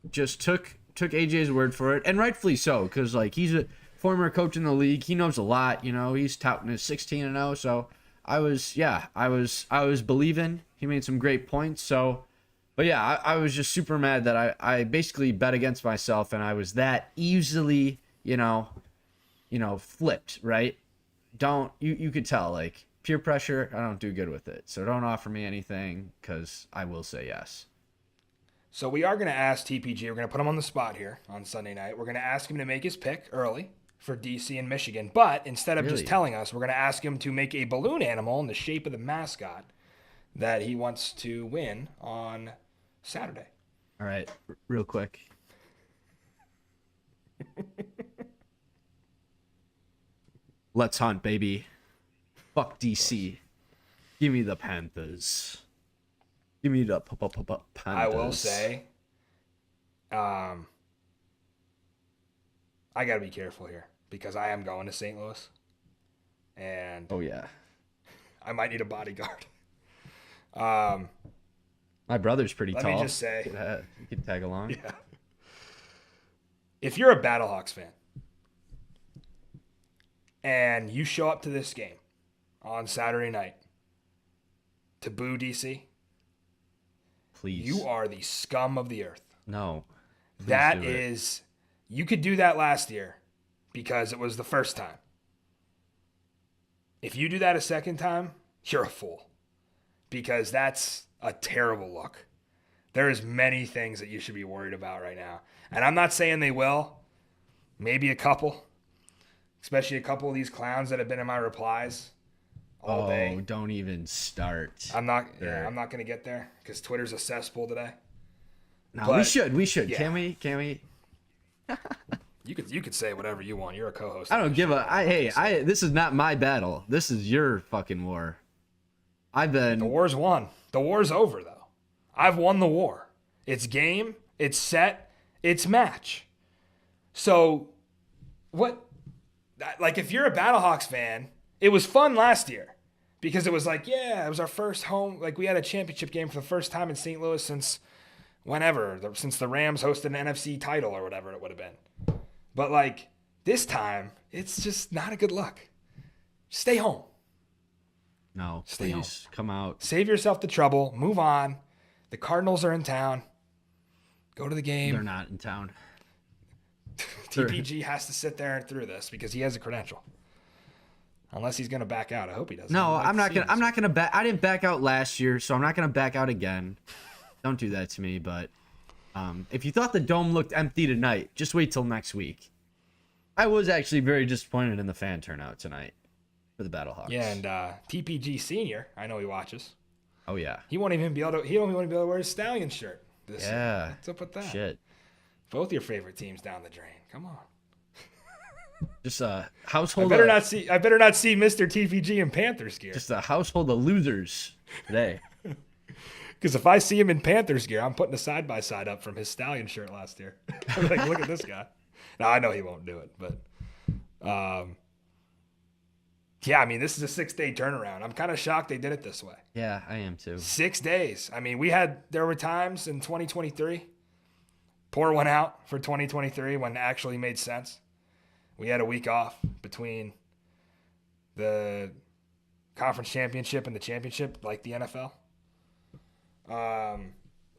just took AJ's word for it, and rightfully so, because he's a former coach in the league. He knows a lot. He's touting his 16-0, so. I was believing. He made some great points. So, but yeah, I was just super mad that I basically bet against myself, and I was that easily, flipped, right? You could tell, peer pressure, I don't do good with it. So don't offer me anything because I will say yes.
So we are going to ask TPG, we're going to put him on the spot here on Sunday night. We're going to ask him to make his pick early for DC and Michigan. But instead of just telling us, we're going to ask him to make a balloon animal in the shape of the mascot that he wants to win on Saturday.
All right, real quick. Let's hunt, baby. Fuck DC. Give me the Panthers. Give me the Panthers.
I will say, I got to be careful here because I am going to St. Louis. And
oh, yeah.
I might need a bodyguard.
My brother's pretty tall.
Let me just say.
You can tag along.
Yeah. If you're a Battlehawks fan and you show up to this game on Saturday night to boo DC,
please.
You are the scum of the earth.
No.
That is, you could do that last year because it was the first time. If you do that a second time, you're a fool because that's a terrible look. There is many things that you should be worried about right now. And I'm not saying they will. Maybe a couple. Especially a couple of these clowns that have been in my replies all day.
Oh, don't even start.
I'm not going to get there because Twitter's a cesspool today.
No, but we should.
Yeah.
Can we?
You could say whatever you want. You're a co-host.
I don't give a. This is not my battle. This is your fucking war.
The war's won. The war's over though. I've won the war. It's game. It's set. It's match. So, what? Like, if you're a Battlehawks fan, it was fun last year because it was like, yeah, it was our first home. Like, we had a championship game for the first time in St. Louis since whenever, since the Rams hosted an NFC title or whatever it would have been. But like this time, it's just not a good look. Stay home.
No,
Stay home.
Come out.
Save yourself the trouble. Move on. The Cardinals are in town. Go to the game.
They're not in town.
TPG has to sit there and through this because he has a credential. Unless he's going to back out. I hope he doesn't.
No, I'm not going to back. I didn't back out last year, so I'm not going to back out again. Don't do that to me, but if you thought the dome looked empty tonight, just wait till next week. I was actually very disappointed in the fan turnout tonight for the Battlehawks.
Yeah, and TPG Senior, I know he watches.
Oh yeah.
He won't even be able to. He don't even be able to wear his Stallion shirt this
year.
What's up with that?
Shit.
Both your favorite teams down the drain. Come on.
Just a household.
I better not see Mr. TPG in Panthers gear.
Just a household of losers today.
Because if I see him in Panthers gear, I'm putting a side-by-side up from his Stallion shirt last year. I'm like, look at this guy. Now, I know he won't do it, but yeah, I mean, this is a 6-day turnaround. I'm kind of shocked they did it this way.
Yeah, I am too.
6 days. I mean, there were times in 2023, pour one out for 2023 when it actually made sense. We had a week off between the conference championship and the championship, like the NFL. I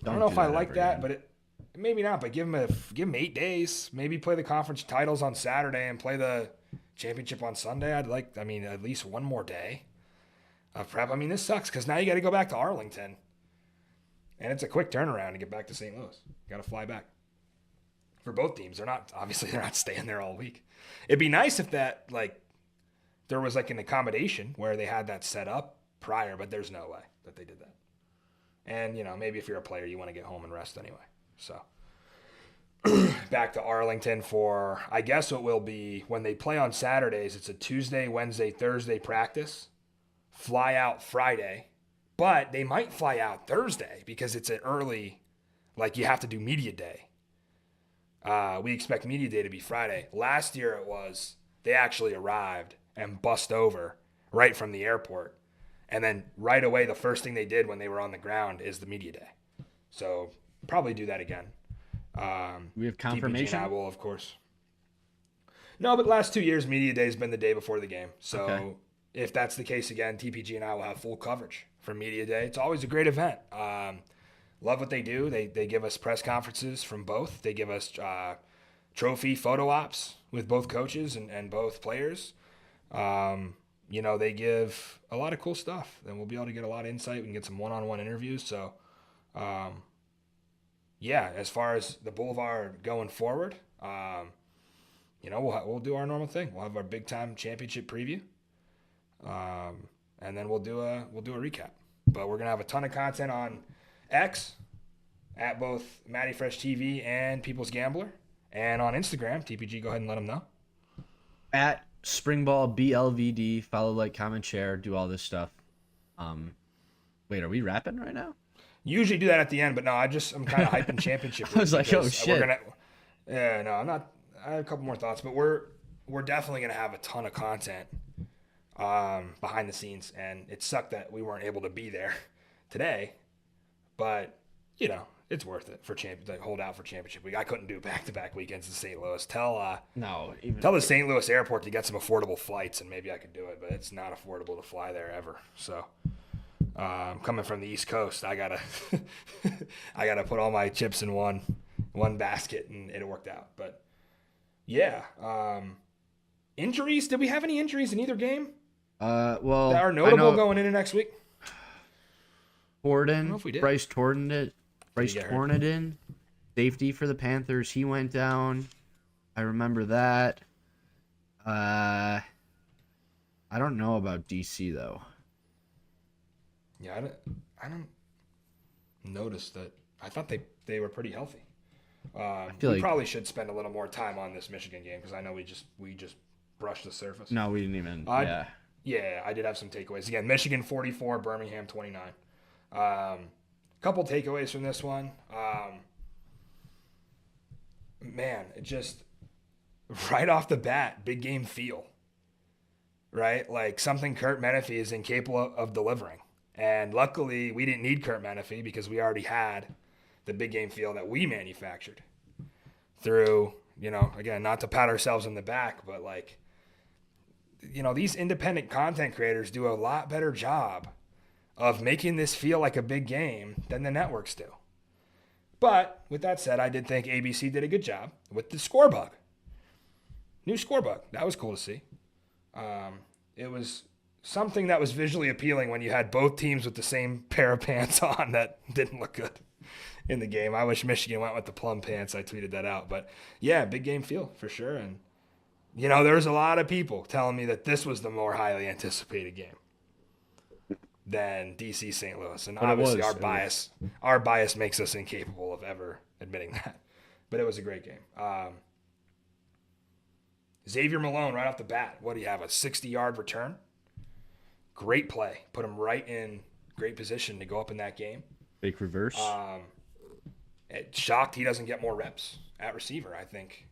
don't know if I like that, but maybe not. But give him 8 days. Maybe play the conference titles on Saturday and play the championship on Sunday. At least one more day of prep. I mean, this sucks because now you got to go back to Arlington, and it's a quick turnaround to get back to St. Louis. Got to fly back. For both teams, they're not staying there all week. It'd be nice if there was an accommodation where they had that set up prior, but there's no way that they did that. And, maybe if you're a player, you want to get home and rest anyway. So back to Arlington for, I guess it will be, when they play on Saturdays, it's a Tuesday, Wednesday, Thursday practice. Fly out Friday. But they might fly out Thursday because it's an early, you have to do media day. We expect media day to be Friday. Last year they actually arrived and bussed over right from the airport. And then right away, the first thing they did when they were on the ground is the media day. So probably do that again.
We have confirmation?
TPG and I will, of course. No, but last 2 years, media day has been the day before the game. So If that's the case again, TPG and I will have full coverage for media day. It's always a great event. Love what they do. They give us press conferences from both. They give us trophy photo ops with both coaches and both players. They give a lot of cool stuff. Then we'll be able to get a lot of insight. We can get some one-on-one interviews. So, as far as the Boulevard going forward, we'll do our normal thing. We'll have our big-time championship preview, and then we'll do a recap. But we're gonna have a ton of content on X at both Matty Fresh TV and People's Gambler, and on Instagram. TPG, go ahead and let them know.
At Springball, BLVD, follow, like, comment, share, do all this stuff. Wait, are we rapping right now?
Usually do that at the end, but no, I'm kind of hyping championship.
I was like, oh
because
shit.
No, I'm not. I have a couple more thoughts, but we're definitely gonna have a ton of content behind the scenes, and it sucked that we weren't able to be there today, but it's worth it for to hold out for championship week. I couldn't do back-to-back weekends in St. Louis. Tell the St. Louis airport to get some affordable flights, and maybe I could do it, but it's not affordable to fly there ever. So, coming from the East Coast, I gotta put all my chips in one basket, and it worked out. But yeah, injuries. Did we have any injuries in either game?
Well,
that are notable going into next week.
Bryce Tornedin, safety for the Panthers. He went down. I remember that. I don't know about DC though.
Yeah, I don't notice that. I thought they were pretty healthy. We probably should spend a little more time on this Michigan game because I know we just brushed the surface.
No, we didn't even.
Yeah, I did have some takeaways. Again, Michigan 44, Birmingham 29. Couple takeaways from this one. Man, it just right off the bat, big game feel. Right? Like something Kurt Menefee is incapable of delivering. And luckily, we didn't need Kurt Menefee because we already had the big game feel that we manufactured through, again, not to pat ourselves in the back, but these independent content creators do a lot better job of making this feel like a big game than the networks do. But with that said, I did think ABC did a good job with the score bug. New score bug. That was cool to see. It was something that was visually appealing when you had both teams with the same pair of pants on that didn't look good in the game. I wish Michigan went with the plum pants. I tweeted that out. But yeah, big game feel for sure. And, there's a lot of people telling me that this was the more highly anticipated game than DC St. Louis. And obviously our bias makes us incapable of ever admitting that. But it was a great game. Xavier Malone right off the bat. What do you have, a 60-yard return? Great play. Put him right in great position to go up in that game.
Fake reverse.
Shocked he doesn't get more reps at receiver, I think.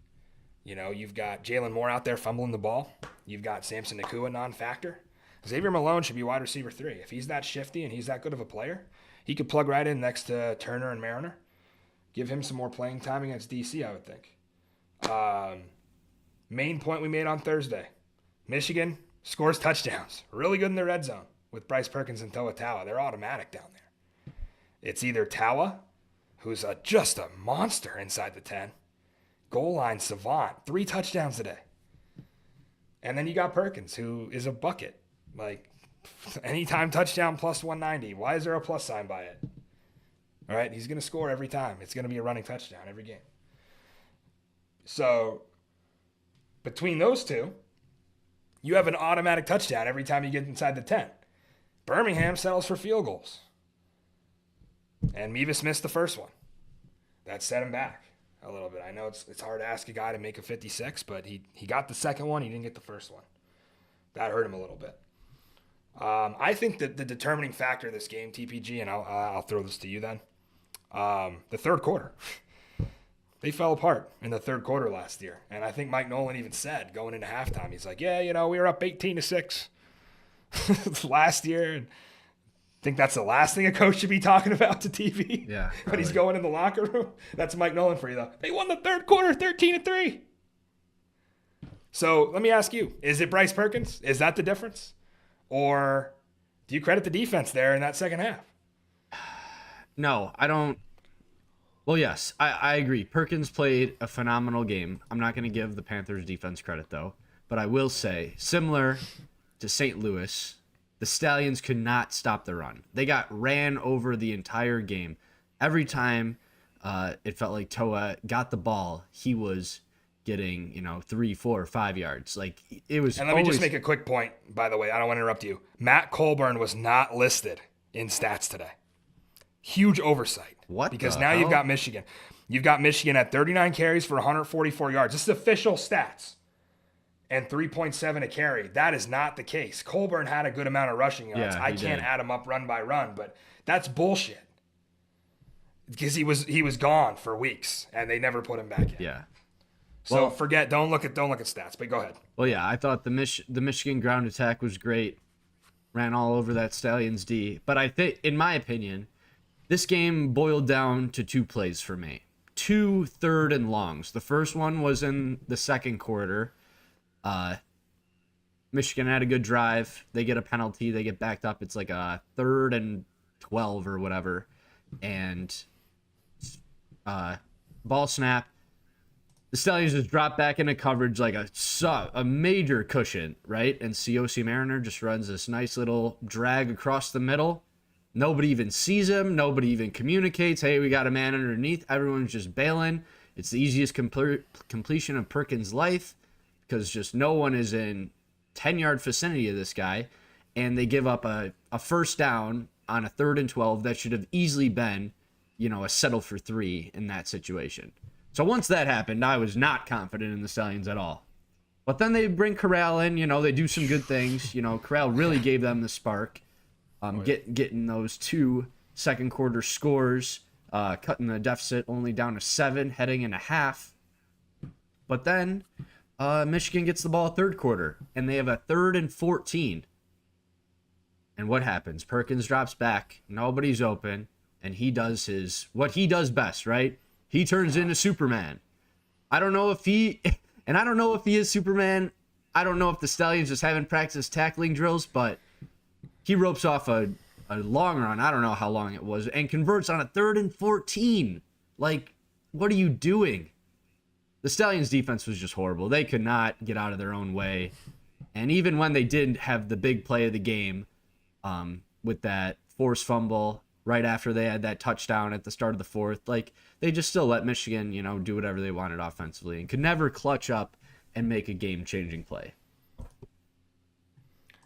You've got Jalen Moore out there fumbling the ball. You've got Samson Nakua non-factor. Xavier Malone should be wide receiver 3. If he's that shifty and he's that good of a player, he could plug right in next to Turner and Mariner. Give him some more playing time against DC, I would think. Main point we made on Thursday. Michigan scores touchdowns. Really good in the red zone with Bryce Perkins and Toa Taua. They're automatic down there. It's either Taua, who's just a monster inside the 10, goal line savant, 3 touchdowns today. And then you got Perkins, who is a bucket. Anytime touchdown plus 190. Why is there a plus sign by it? All right, he's going to score every time. It's going to be a running touchdown every game. So between those two, you have an automatic touchdown every time you get inside the 10. Birmingham settles for field goals. And Mevis missed the first one. That set him back a little bit. I know it's hard to ask a guy to make a 56, but he got the second one. He didn't get the first one. That hurt him a little bit. I think that the determining factor of this game, TPG, and I'll throw this to you then, the third quarter. They fell apart in the third quarter last year. And I think Mike Nolan even said going into halftime, he's like, we were up 18-6 last year. And I think that's the last thing a coach should be talking about to TV.
Yeah.
When he's going in the locker room. That's Mike Nolan for you, though. They won the third quarter 13-3. So let me ask you, is it Bryce Perkins? Is that the difference? Or do you credit the defense there in that second half?
No, I don't. Well, yes, I agree. Perkins played a phenomenal game. I'm not going to give the Panthers defense credit, though. But I will say, similar to St. Louis, the Stallions could not stop the run. They got ran over the entire game. Every time it felt like Toa got the ball, he was getting, 3, 4, 5 yards. It was.
And let me just make a quick point, by the way. I don't want to interrupt you. Matt Colburn was not listed in stats today. Huge oversight.
What?
Because now you've got Michigan. You've got Michigan at 39 carries for 144 yards. This is official stats. and 3.7 a carry. That is not the case. Colburn had a good amount of rushing yards.
Yeah,
I can't add him up run by run, but that's bullshit. Because he was gone for weeks and they never put him back in.
Yeah.
So don't look at stats, but go ahead.
Well, yeah, I thought the Michigan ground attack was great. Ran all over that Stallions D. But I think, in my opinion, this game boiled down to 2 plays for me. 2 third and longs. The first one was in the second quarter. Michigan had a good drive. They get a penalty. They get backed up. It's like a 3rd and 12 or whatever. And ball snap. The Stallions just drop back into coverage like a major cushion, right? And COC Mariner just runs this nice little drag across the middle. Nobody even sees him. Nobody even communicates. Hey, we got a man underneath. Everyone's just bailing. It's the easiest completion of Perkins' life because just no one is in 10-yard vicinity of this guy. And they give up a first down on a 3rd and 12 that should have easily been, a settle for 3 in that situation. So once that happened, I was not confident in the Stallions at all. But then they bring Corral in, they do some good things. Corral really gave them the spark. Getting those 2 second quarter scores, cutting the deficit only down to 7, heading in a half. But then Michigan gets the ball third quarter, and they have a 3rd and 14. And what happens? Perkins drops back, nobody's open, and he does what he does best, right? He turns into Superman. I don't know if he is Superman. I don't know if the Stallions just haven't practiced tackling drills, but he ropes off a long run. I don't know how long it was, and converts on a 3rd and 14. Like, what are you doing? The Stallions defense was just horrible. They could not get out of their own way. And even when they did have the big play of the game, with that forced fumble right after they had that touchdown at the start of the 4th, like, they just still let Michigan, do whatever they wanted offensively and could never clutch up and make a game-changing play.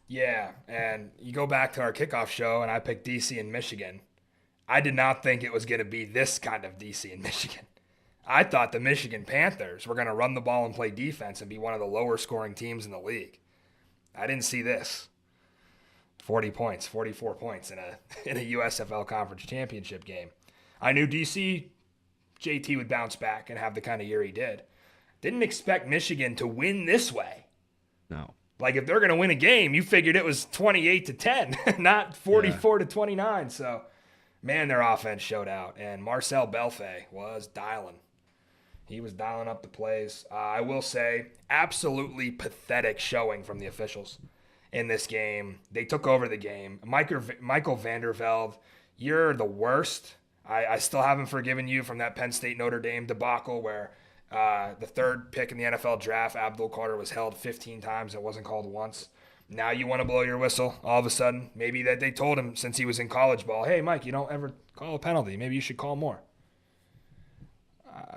Yeah, and you go back to our kickoff show, and I picked DC and Michigan. I did not think it was going to be this kind of DC and Michigan. I thought the Michigan Panthers were going to run the ball and play defense and be one of the lower-scoring teams in the league. I didn't see this. 40 points, 44 points in a USFL Conference Championship game. I knew DC, JT would bounce back and have the kind of year he did. Didn't expect Michigan to win this way.
No.
Like, if they're going to win a game, you figured it was 28-10, not 44-29. So, man, their offense showed out. And Marcel Belfay was dialing. He was dialing up the plays. I will say, absolutely pathetic showing from the officials in this game. They took over the game. Michael Vandervelde, you're the worst. I still haven't forgiven you from that Penn State Notre Dame debacle where the 3rd pick in the NFL draft, Abdul Carter, was held 15 times and wasn't called once. Now you want to blow your whistle all of a sudden. Maybe that they told him since he was in college ball, hey, Mike, you don't ever call a penalty. Maybe you should call more.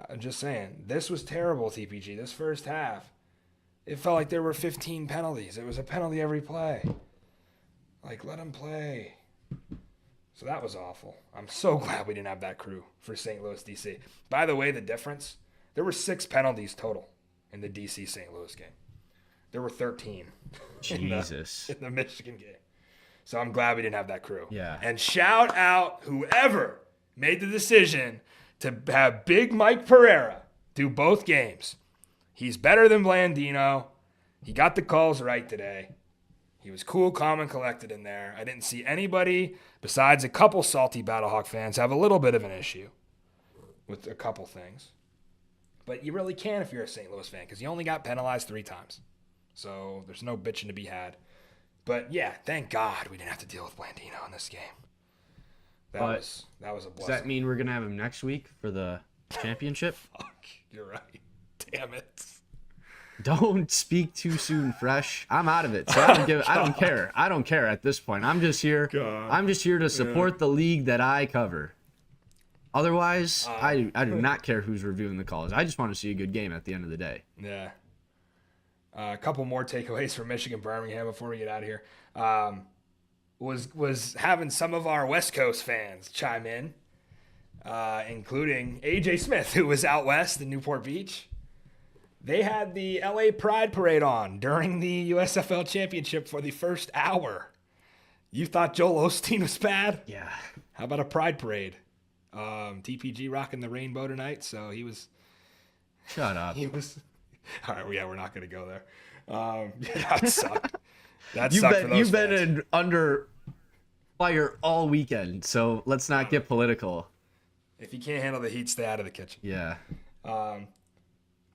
I'm just saying, this was terrible, TPG, this first half. It felt like there were 15 penalties. It was a penalty every play. Like, let them play. So that was awful. I'm so glad we didn't have that crew for St. Louis, DC. By the way, the difference, there were 6 penalties total in the DC-St. Louis game. There were 13
Jesus.
in the Michigan game. So I'm glad we didn't have that crew.
Yeah.
And shout out whoever made the decision to have Big Mike Pereira do both games. He's better than Blandino. He got the calls right today. He was cool, calm, and collected in there. I didn't see anybody besides a couple salty Battlehawk fans have a little bit of an issue with a couple things. But you really can if you're a St. Louis fan because you only got penalized 3 times. So there's no bitching to be had. But, yeah, thank God we didn't have to deal with Blandino in this game. That was a blessing.
Does that mean we're going to have him next week for the championship?
Fuck, you're right. Damn it.
Don't speak too soon, Fresh. I'm out of it. So I don't care. I don't care at this point. I'm just here.
God.
I'm just here to support the league that I cover. Otherwise, I do not care who's reviewing the calls. I just want to see a good game at the end of the day.
Yeah. A couple more takeaways from Michigan Birmingham before we get out of here. Was having some of our West Coast fans chime in, including AJ Smith, who was out west in Newport Beach. They had the LA Pride Parade on during the USFL Championship for the first hour. You thought Joel Osteen was bad?
Yeah.
How about a Pride Parade? TPG rocking the rainbow tonight, so he was.
Shut up.
He was. All right, yeah, we're not going to go there. That sucked. That
You've
sucked
been,
for those
you've been
fans.
under fire all weekend, so let's not get political.
If you can't handle the heat, stay out of the kitchen.
Yeah.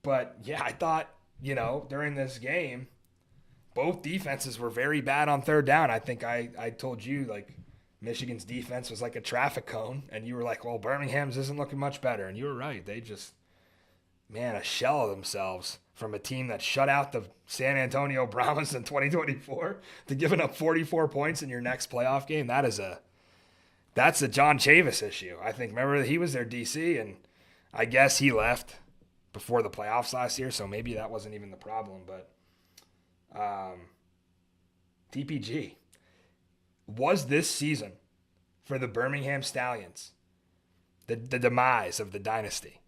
But yeah, I thought, during this game, both defenses were very bad on third down. I think I told you, like, Michigan's defense was like a traffic cone, and you were like, well, Birmingham's isn't looking much better. And you were right. They just, a shell of themselves from a team that shut out the San Antonio Brahmas in 2024 to giving up 44 points in your next playoff game. That's a John Chavis issue. I think, remember, he was their DC, and I guess he left before the playoffs last year, so maybe that wasn't even the problem. But TPG, was this season for the Birmingham Stallions the demise of the dynasty?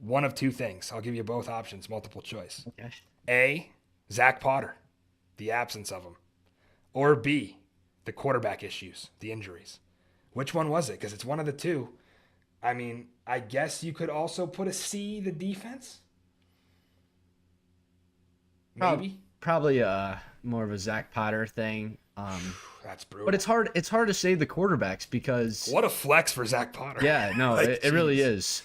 One of two things. I'll give you both options, multiple choice.
Okay.
A, Zach Potter, the absence of him. Or B, the quarterback issues, the injuries. Which one was it? Because it's one of the two. I mean, I guess you could also put a C, the defense. Maybe.
Probably more of a Zach Potter thing.
That's brutal.
But it's hard to say the quarterbacks because
What a flex for Zach Potter.
yeah, no,
Like,
it really
jeez.
is.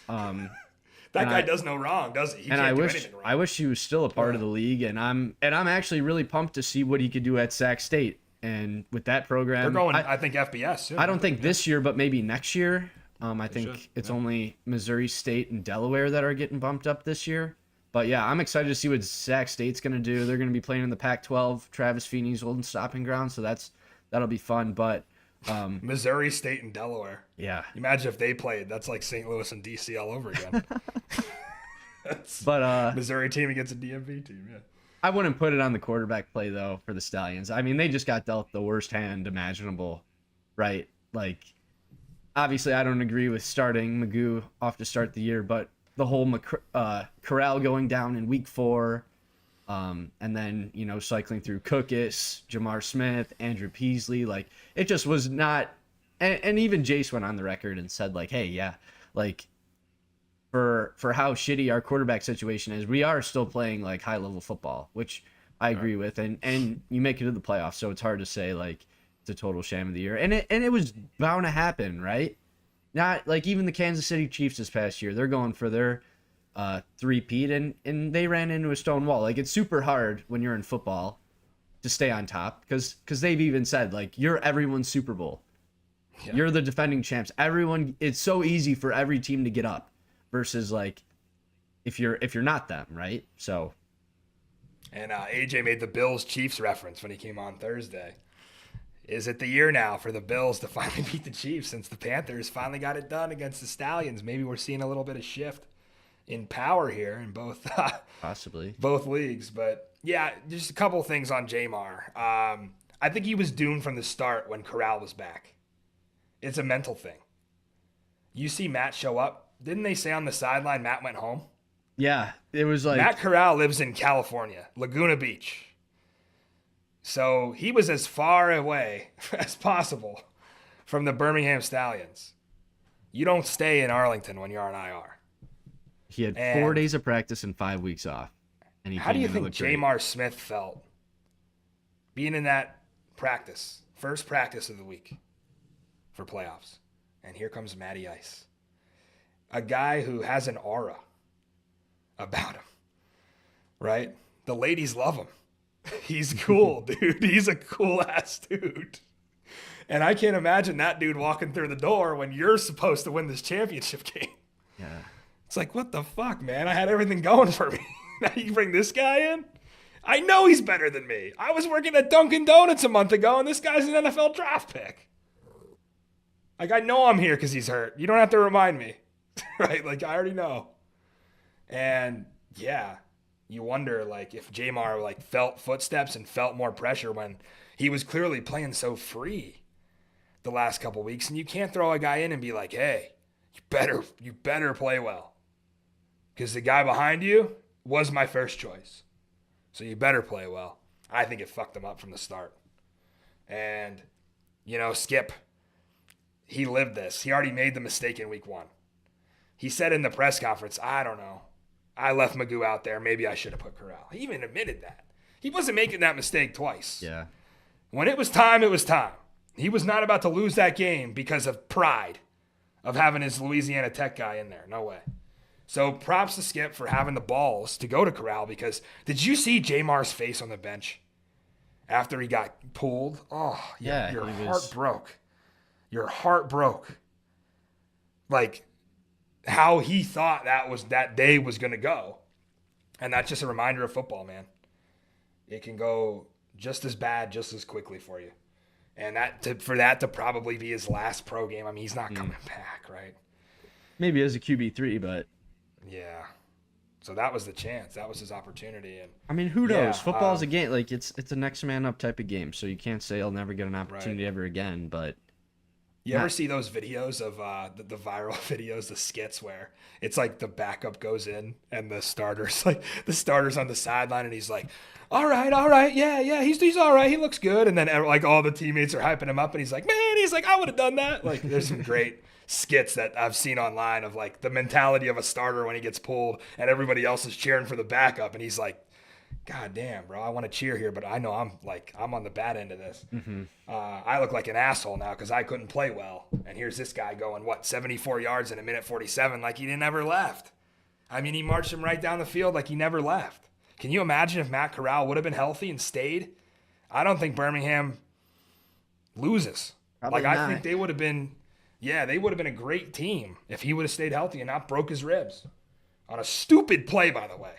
That guy does no wrong, does he? He
And
can't
I
do
wish
anything wrong.
I wish he was still a part of the league, and I'm actually really pumped to see what he could do at Sac State. And with that program,
They're going, I think, FBS soon.
I don't think this year, but maybe next year. I think
should,
it's only Missouri State and Delaware that are getting bumped up this year. But yeah, I'm excited to see what Sac State's going to do. They're going to be playing in the Pac-12, Travis Feeney's old stopping ground, so that'll be fun. But
Missouri State and Delaware.
yeah,
Imagine if they played. That's like St. Louis and DC all over again.
but
Missouri team against a DMV team, yeah.
I wouldn't put it on the quarterback play though for the Stallions. I mean, they just got dealt the worst hand imaginable, right? Like, obviously, I don't agree with starting Magoo off to start the year, but the whole Corral going down in week 4, and then cycling through Cookus, Jamar Smith, Andrew Peasley, like it just was not. And even Jace went on the record and said like, hey, yeah, like for how shitty our quarterback situation is, we are still playing like high level football, which I agree with, and you make it to the playoffs, so it's hard to say like it's a total sham of the year, and it was bound to happen, right? Not like even the Kansas City Chiefs this past year, they're going for their three-peat, and they ran into a stone wall. Like, it's super hard when you're in football to stay on top because they've even said like you're everyone's Super Bowl, you're the defending champs. Everyone, it's so easy for every team to get up versus like if you're not them, right? So.
And AJ made the Bills Chiefs reference when he came on Thursday. Is it the year now for the Bills to finally beat the Chiefs since the Panthers finally got it done against the Stallions? Maybe we're seeing a little bit of shift in power here in both
Possibly
both leagues. But yeah, just a couple things on Jamar. I think he was doomed from the start when Corral was back. It's a mental thing. You see Matt show up. Didn't they say on the sideline Matt went home?
Yeah, it was like
Matt Corral lives in California, Laguna Beach. So he was as far away as possible from the Birmingham Stallions. You don't stay in Arlington when you're on IR.
he had 4 days of practice and 5 weeks off. And
How do you think
great.
Jamar Smith felt being in that practice, first practice of the week for playoffs? And here comes Matty Ice, a guy who has an aura about him, right? The ladies love him. He's cool, dude. He's a cool-ass dude. And I can't imagine that dude walking through the door when you're supposed to win this championship game.
Yeah.
It's like, what the fuck, man? I had everything going for me. Now you bring this guy in? I know he's better than me. I was working at Dunkin' Donuts a month ago, and this guy's an NFL draft pick. Like, I know I'm here because he's hurt. You don't have to remind me, right? Like, I already know. And, yeah, you wonder, like, if Jamar, like, felt footsteps and felt more pressure when he was clearly playing so free the last couple weeks. And you can't throw a guy in and be like, hey, you better play well. Because the guy behind you, was my first choice. So you better play well. I think it fucked him up from the start. And, Skip, he lived this. He already made the mistake in week 1. He said in the press conference, I don't know. I left Magoo out there. Maybe I should have put Corral. He even admitted that. He wasn't making that mistake twice.
Yeah.
When it was time, it was time. He was not about to lose that game because of pride of having his Louisiana Tech guy in there. No way. So props to Skip for having the balls to go to Corral, because did you see Jamar's face on the bench after he got pulled? Oh,
yeah.
Your heart broke. Your heart broke. Like how he thought that day was going to go. And that's just a reminder of football, man. It can go just as bad, just as quickly for you. And for that to probably be his last pro game, I mean, he's not coming back, right?
Maybe as a QB3, but
yeah. So that was the chance. That was his opportunity. And
I mean, who knows? Football's a game. Like it's a next man up type of game. So you can't say he'll never get an opportunity ever again. But
you ever see those videos of the viral videos, the skits where it's like the backup goes in and the starter's on the sideline and he's like, all right, yeah, he's all right, he looks good, and then like all the teammates are hyping him up and he's like, I would have done that. Like there's some great skits that I've seen online of like the mentality of a starter when he gets pulled and everybody else is cheering for the backup and he's like, God damn, bro, I want to cheer here, but I know I'm on the bad end of this.
Mm-hmm.
I look like an asshole now because I couldn't play well. And here's this guy going, 74 yards in a minute 47 like he never left. I mean, he marched him right down the field like he never left. Can you imagine if Matt Corral would have been healthy and stayed? I don't think Birmingham loses.
Probably
I
not.
think they would have been a great team if he would have stayed healthy and not broke his ribs. On a stupid play, by the way.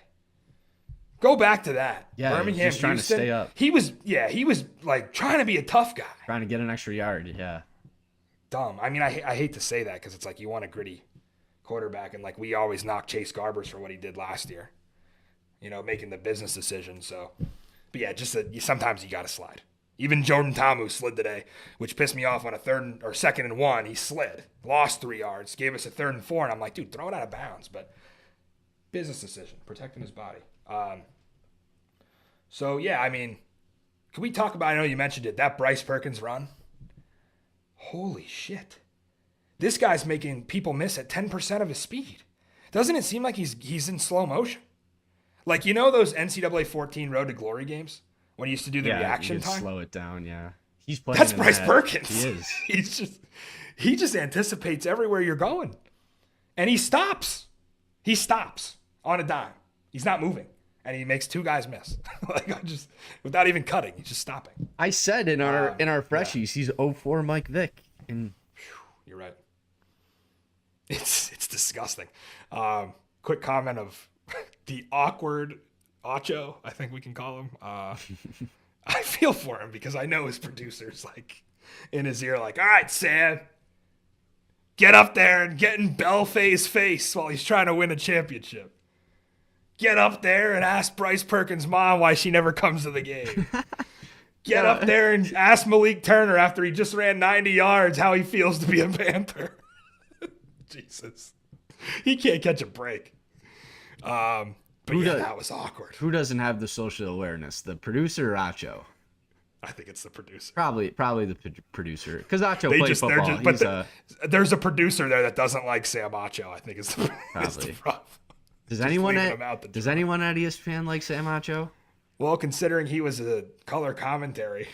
Go back to that.
Yeah,
Birmingham,
he's trying
Houston,
to stay up.
He was like trying to be a tough guy.
Trying to get an extra yard, yeah.
Dumb. I mean, I hate to say that because it's like you want a gritty quarterback, and like we always knock Chase Garbers for what he did last year. Making the business decision. So, but yeah, sometimes you got to slide. Even Jordan Tamu slid today, which pissed me off on a 2nd and 1. He slid, lost 3 yards, gave us a 3rd and 4, and I'm like, dude, throw it out of bounds. But business decision, protecting his body. So yeah, I mean, can we talk about? I know you mentioned it. That Bryce Perkins run. Holy shit! This guy's making people miss at 10% of his speed. Doesn't it seem like he's in slow motion? Like, those NCAA 14 Road to Glory games when he used to do the reaction time?
Slow it down, yeah. He's playing.
That's Bryce Perkins.
He is.
He just anticipates everywhere you're going. And he stops. He stops on a dime. He's not moving. And he makes 2 guys miss. Without even cutting, he's just stopping.
I said in our freshies, he's 0-4 Mike Vick. And
you're right. It's disgusting. Quick comment of the awkward Acho, I think we can call him. I feel for him because I know his producer's like in his ear, like, all right, Sam, get up there and get in Belfay's face while he's trying to win a championship. Get up there and ask Bryce Perkins' mom why she never comes to the game. Get up there and ask Malik Turner after he just ran 90 yards how he feels to be a Panther. Jesus. He can't catch a break. But that was awkward.
Who doesn't have the social awareness? The producer or Acho?
I think it's the producer.
Probably the producer. Because Acho plays football.
There's a producer there that doesn't like Sam Acho, I think is the problem.
Does anyone at ESPN like Sam Acho?
Well, considering he was a color commentary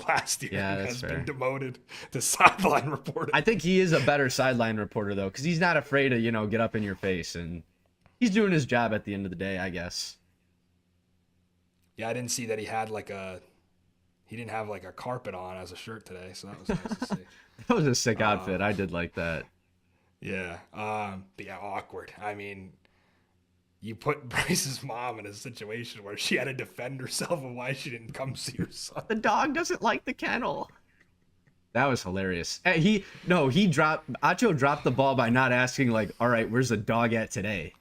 last year, and has been demoted to sideline reporter.
I think he is a better sideline reporter though, because he's not afraid to get up in your face, and he's doing his job at the end of the day, I guess.
Yeah, I didn't see that he didn't have like a carpet on as a shirt today, so that was nice to see.
That was a sick outfit. I did like that.
Yeah, but yeah, awkward. I mean, you put Bryce's mom in a situation where she had to defend herself and why she didn't come see her son.
The dog doesn't like the kennel. That was hilarious. Acho dropped the ball by not asking, like, all right, where's the dog at today?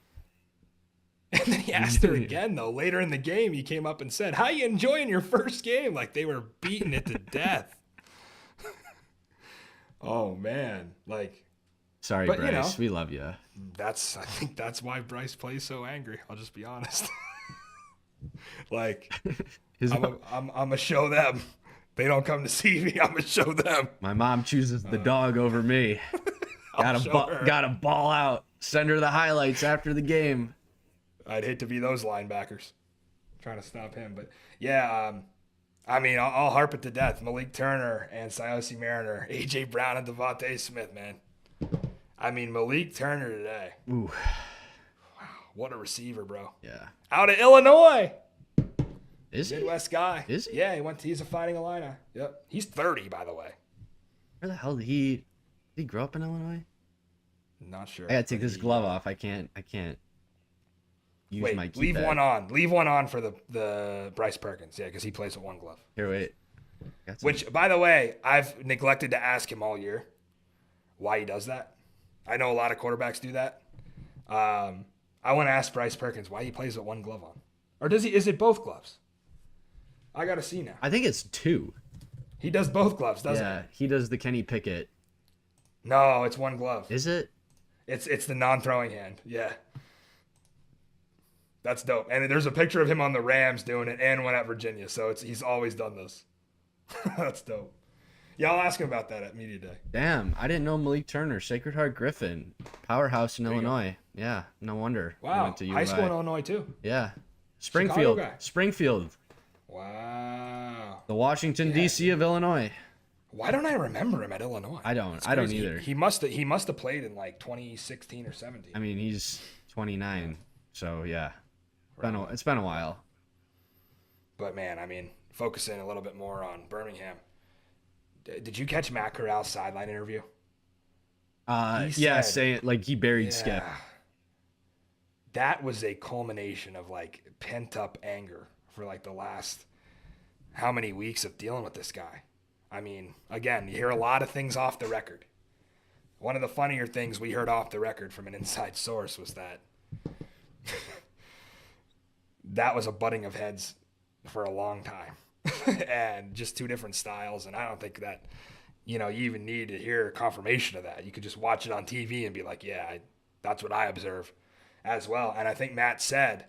And then he asked her again, though. Later in the game, he came up and said, how you enjoying your first game? Like, they were beating it to death. Oh, man. Like,
Sorry,
But,
Bryce. We love you.
I think that's why Bryce plays so angry. I'll just be honest. Like, I'm gonna show them. They don't come to see me. I'm gonna show them.
My mom chooses the dog over me. Gotta ball out. Send her the highlights after the game.
I'd hate to be those linebackers trying to stop him. But yeah, I mean, I'll harp it to death. Malik Turner and Siaosi Mariner, A.J. Brown and Devontae Smith, man. I mean, Malik Turner today.
Ooh.
Wow, what a receiver, bro.
Yeah.
Out of Illinois.
Is he?
Midwest guy.
Is he?
Yeah, he's a Fighting Illini. Yep. He's 30, by the way.
Where the hell did he grow up in Illinois?
Not sure.
I gotta take this glove off. I can't use my keypad.
Leave one on. Leave one on for the Bryce Perkins. Yeah, because he plays with one glove.
Here, wait.
Which, by the way, I've neglected to ask him all year why he does that. I know a lot of quarterbacks do that. I want to ask Bryce Perkins why he plays with one glove on. Or is it both gloves? I got to see now.
I think it's 2.
He does both gloves, doesn't he?
Yeah, he does the Kenny Pickett.
No, it's one glove.
Is it?
It's the non-throwing hand. Yeah. That's dope. And there's a picture of him on the Rams doing it and one at Virginia. So he's always done this. That's dope. Yeah, I'll ask him about that at Media Day.
Damn, I didn't know Malik Turner, Sacred Heart Griffin, powerhouse in Illinois. Yeah, no wonder.
Wow,
went to
high school in Illinois too.
Yeah, Springfield.
Guy.
Springfield.
Wow.
The Washington D.C. of Illinois.
Why don't I remember him at Illinois?
I don't either.
He must have played in like 2016 or 17.
I mean, he's 29, so yeah, it's been a while.
But man, I mean, focusing a little bit more on Birmingham. Did you catch Matt Corral's sideline interview?
Saying like he buried Skip.
That was a culmination of like pent up anger for like the last how many weeks of dealing with this guy. I mean, again, you hear a lot of things off the record. One of the funnier things we heard off the record from an inside source was that that was a butting of heads for a long time. And just two different styles. And I don't think that, you even need to hear confirmation of that. You could just watch it on TV and be like, yeah, that's what I observe as well. And I think Matt said,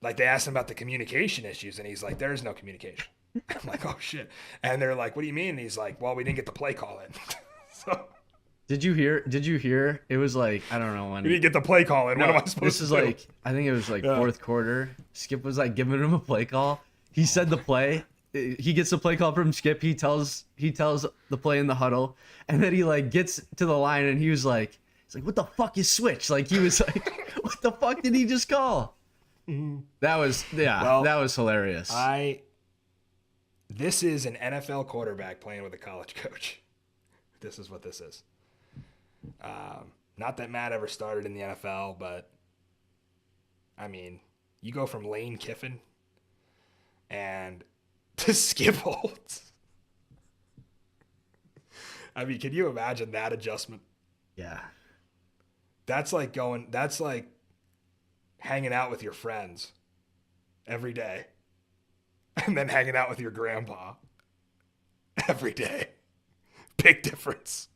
like, they asked him about the communication issues, and he's like, there's no communication. I'm like, oh, shit. And they're like, what do you mean? And he's like, well, we didn't get the play call in. So
Did you hear? It was like, I don't know when.
we didn't get the play call in. What am I supposed to do?
This is like, I think it was like fourth quarter. Skip was like giving him a play call. He said the play. He gets the play call from Skip. He tells the play in the huddle, and then he like gets to the line, and he's like, what the fuck is switch? Like he was like, what the fuck did he just call? That was that was hilarious.
This is an NFL quarterback playing with a college coach. This is what this is. Not that Matt ever started in the NFL, but I mean, you go from Lane Kiffin and to Skip Holtz. I mean, can you imagine that adjustment?
Yeah.
That's like hanging out with your friends every day and then hanging out with your grandpa every day. Big difference.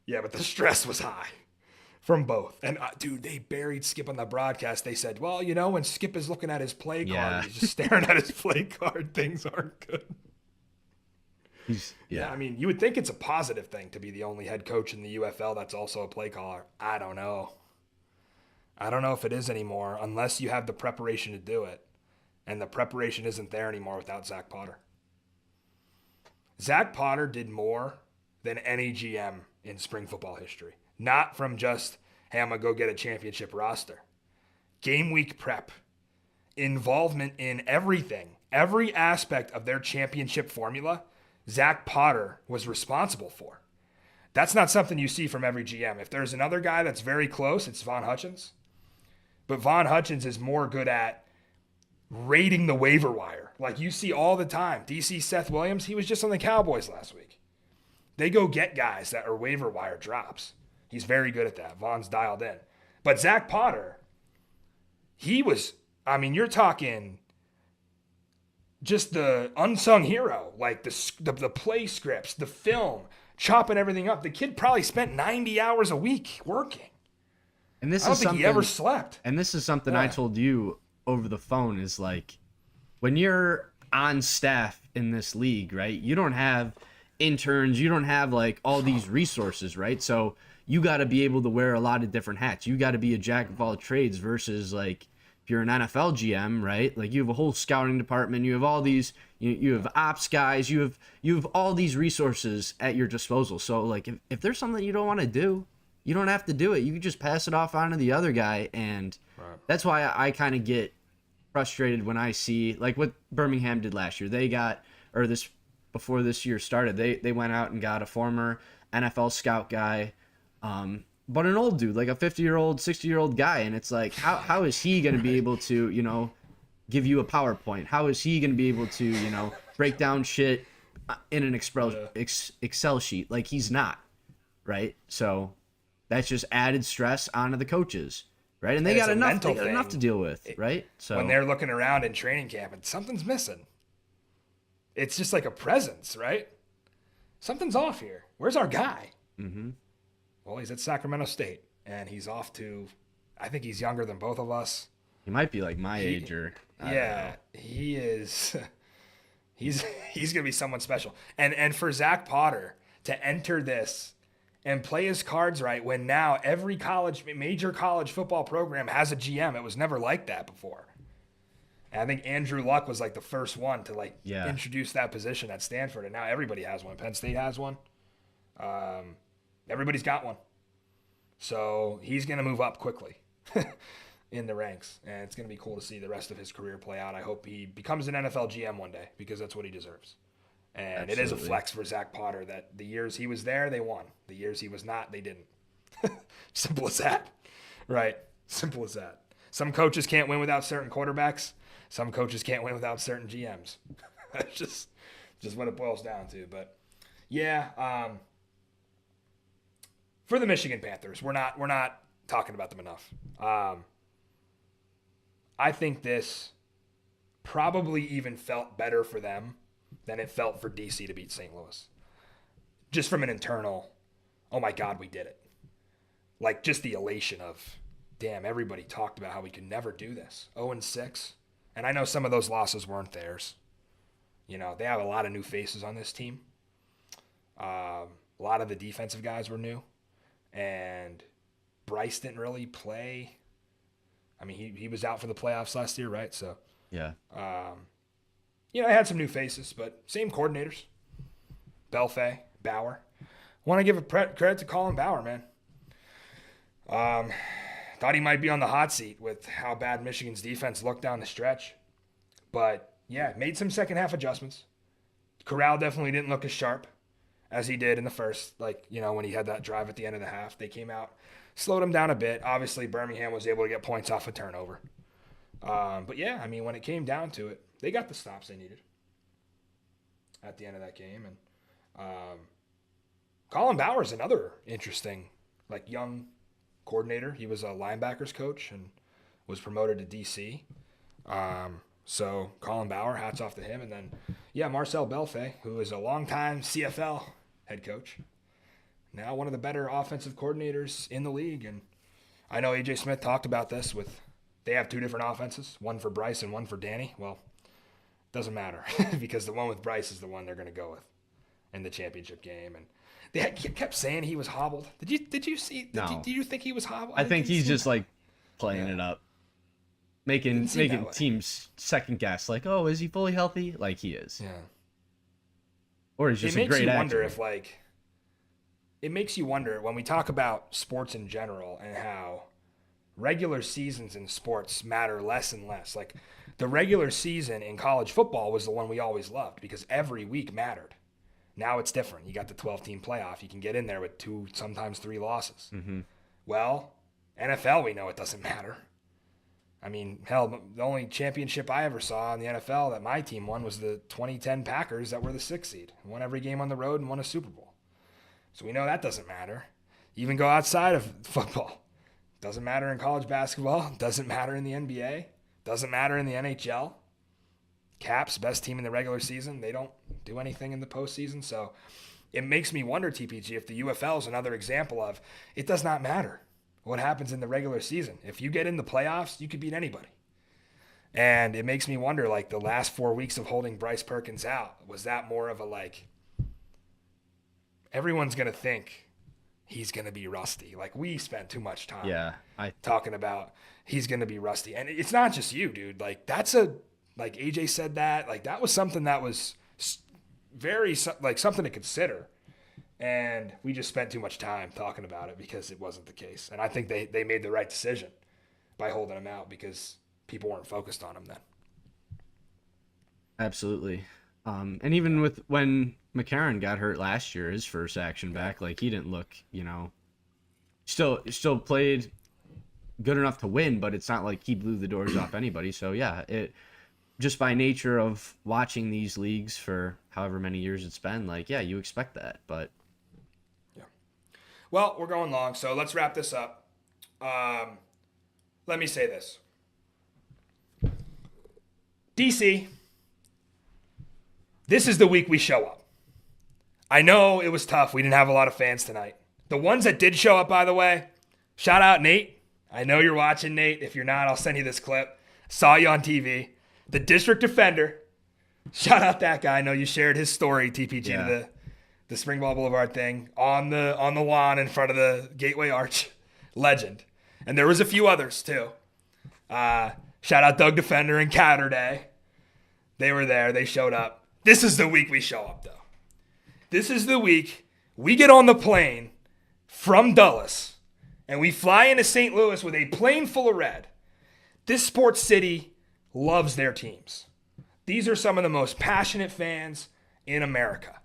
Yeah, but the stress was high from both. And, dude, they buried Skip on the broadcast. They said, well, when Skip is looking at his play card, he's just staring at his play card, things aren't good. I mean, you would think it's a positive thing to be the only head coach in the UFL that's also a play caller. I don't know if it is anymore unless you have the preparation to do it. And the preparation isn't there anymore without Zach Potter. Zach Potter did more than any GM in spring football history. Not from just, hey, I'm going to go get a championship roster. Game week prep. Involvement in everything. Every aspect of their championship formula, Zach Potter was responsible for. That's not something you see from every GM. If there's another guy that's very close, it's Von Hutchins. But Von Hutchins is more good at raiding the waiver wire. Like you see all the time. DC Seth Williams, he was just on the Cowboys last week. They go get guys that are waiver wire drops. He's very good at that. Von's dialed in. But Zach Potter, he was, you're talking just the unsung hero, like the play scripts, the film, chopping everything up. The kid probably spent 90 hours a week working.
And this
I don't
is
think
something
he ever slept.
And this is something
Yeah.
I told you over the phone is like, when you're on staff in this league, right? You don't have interns, you don't have like all these resources, right? So you got to be able to wear a lot of different hats. You got to be a jack of all trades versus like if you're an NFL GM, right? Like you have a whole scouting department, you have all these, you have ops guys, you have all these resources at your disposal. So like if there's something you don't want to do, you don't have to do it. You can just pass it off on to the other guy, and that's why I kind of get frustrated when I see like what Birmingham did last year. They got, or this before this year started, they went out and got a former NFL scout guy, but an old dude, like a 50-year-old, 60-year-old guy, and it's like how is he going to be able to, you know, give you a PowerPoint? How is he going to be able to, you know, break down shit in an Excel sheet? Like he's not, right? So that's just added stress onto the coaches. Right, and they got enough to deal with, right? So
when they're looking around in training camp and something's missing, it's just like a presence, right? Something's off here. Where's our guy? Mm-hmm. Well, he's at Sacramento State, and he's off to. I think he's younger than both of us.
He might be like my age, or
yeah, he is. He's gonna be someone special, and for Zach Potter to enter this and play his cards right when now every major college football program has a GM. It was never like that before. And I think Andrew Luck was like the first one to introduce that position at Stanford, and now everybody has one. Penn State has one. Everybody's got one. So he's going to move up quickly in the ranks, and it's going to be cool to see the rest of his career play out. I hope he becomes an NFL GM one day because that's what he deserves. And Absolutely. It is a flex for Zach Potter that the years he was there, they won. The years he was not, they didn't. Simple as that. Right? Simple as that. Some coaches can't win without certain quarterbacks. Some coaches can't win without certain GMs. That's just what it boils down to. But, yeah, for the Michigan Panthers, we're not talking about them enough. I think this probably even felt better for them than it felt for DC to beat St. Louis. Just from an internal, oh my God, we did it. Like just the elation of, damn, everybody talked about how we could never do this. 0-6. And I know some of those losses weren't theirs. You know, they have a lot of new faces on this team. A lot of the defensive guys were new. And Bryce didn't really play. I mean, he was out for the playoffs last year, right? So,
yeah.
You know, they had some new faces, but same coordinators. Belfay, Bauer. Want to give a credit to Colin Bauer, man. Thought he might be on the hot seat with how bad Michigan's defense looked down the stretch. But, yeah, made some second half adjustments. Corral definitely didn't look as sharp as he did in the first, like, you know, when he had that drive at the end of the half. They came out, slowed him down a bit. Obviously, Birmingham was able to get points off a turnover. But, yeah, I mean, when it came down to it, they got the stops they needed at the end of that game. And Colin Bauer is another interesting, like, young coordinator. He was a linebackers coach and was promoted to DC. So Colin Bauer, hats off to him. And then, yeah, Marcel Belfay, who is a longtime CFL head coach. Now one of the better offensive coordinators in the league. And I know A.J. Smith talked about this with, they have two different offenses, one for Bryce and one for Danny. Well, doesn't matter because the one with Bryce is the one they're going to go with in the championship game. And they kept saying he was hobbled. Did you see?
No.
Did you think he was hobbled?
I think he's just like playing it up, making teams second guess. Like, oh, is he fully healthy? Like he is.
Yeah.
Or he's just a great actor.
It makes you wonder if like. It makes you wonder when we talk about sports in general and how regular seasons in sports matter less and less. Like the regular season in college football was the one we always loved because every week mattered. Now it's different. You got the 12-team playoff. You can get in there with 2, sometimes 3 losses. Mm-hmm. Well, NFL, we know it doesn't matter. I mean, hell, the only championship I ever saw in the NFL that my team won was the 2010 Packers that were the 6th seed. Won every game on the road and won a Super Bowl. So we know that doesn't matter. Even go outside of football. Doesn't matter in college basketball. Doesn't matter in the NBA. Doesn't matter in the NHL. Caps, best team in the regular season. They don't do anything in the postseason. So it makes me wonder, TPG, if the UFL is another example of it does not matter what happens in the regular season. If you get in the playoffs, you could beat anybody. And it makes me wonder, like, the last 4 weeks of holding Bryce Perkins out, was that more of a, like, everyone's going to think he's going to be rusty. Like, we spent too much time talking about he's going to be rusty. And it's not just you, dude. Like, like AJ said that. Like, that was something that was very, like, something to consider. And we just spent too much time talking about it because it wasn't the case. And I think they made the right decision by holding him out because people weren't focused on him then.
Absolutely. And even with when McCarron got hurt last year, his first action back, like, he didn't look, still played good enough to win, but it's not like he blew the doors off anybody. So yeah, it just by nature of watching these leagues for however many years it's been, like, yeah, you expect that, but
yeah. Well, we're going long, so let's wrap this up. Let me say this. DC, this is the week we show up. I know it was tough. We didn't have a lot of fans tonight. The ones that did show up, by the way, shout out Nate. I know you're watching, Nate. If you're not, I'll send you this clip. Saw you on TV. The district defender. Shout out that guy. I know you shared his story, TPG, to the Springball Boulevard thing on the lawn in front of the Gateway Arch. Legend. And there was a few others, too. Shout out Doug Defender and Catterday. They were there. They showed up. This is the week we show up, though. This is the week we get on the plane from Dulles and we fly into St. Louis with a plane full of red. This sports city loves their teams. These are some of the most passionate fans in America.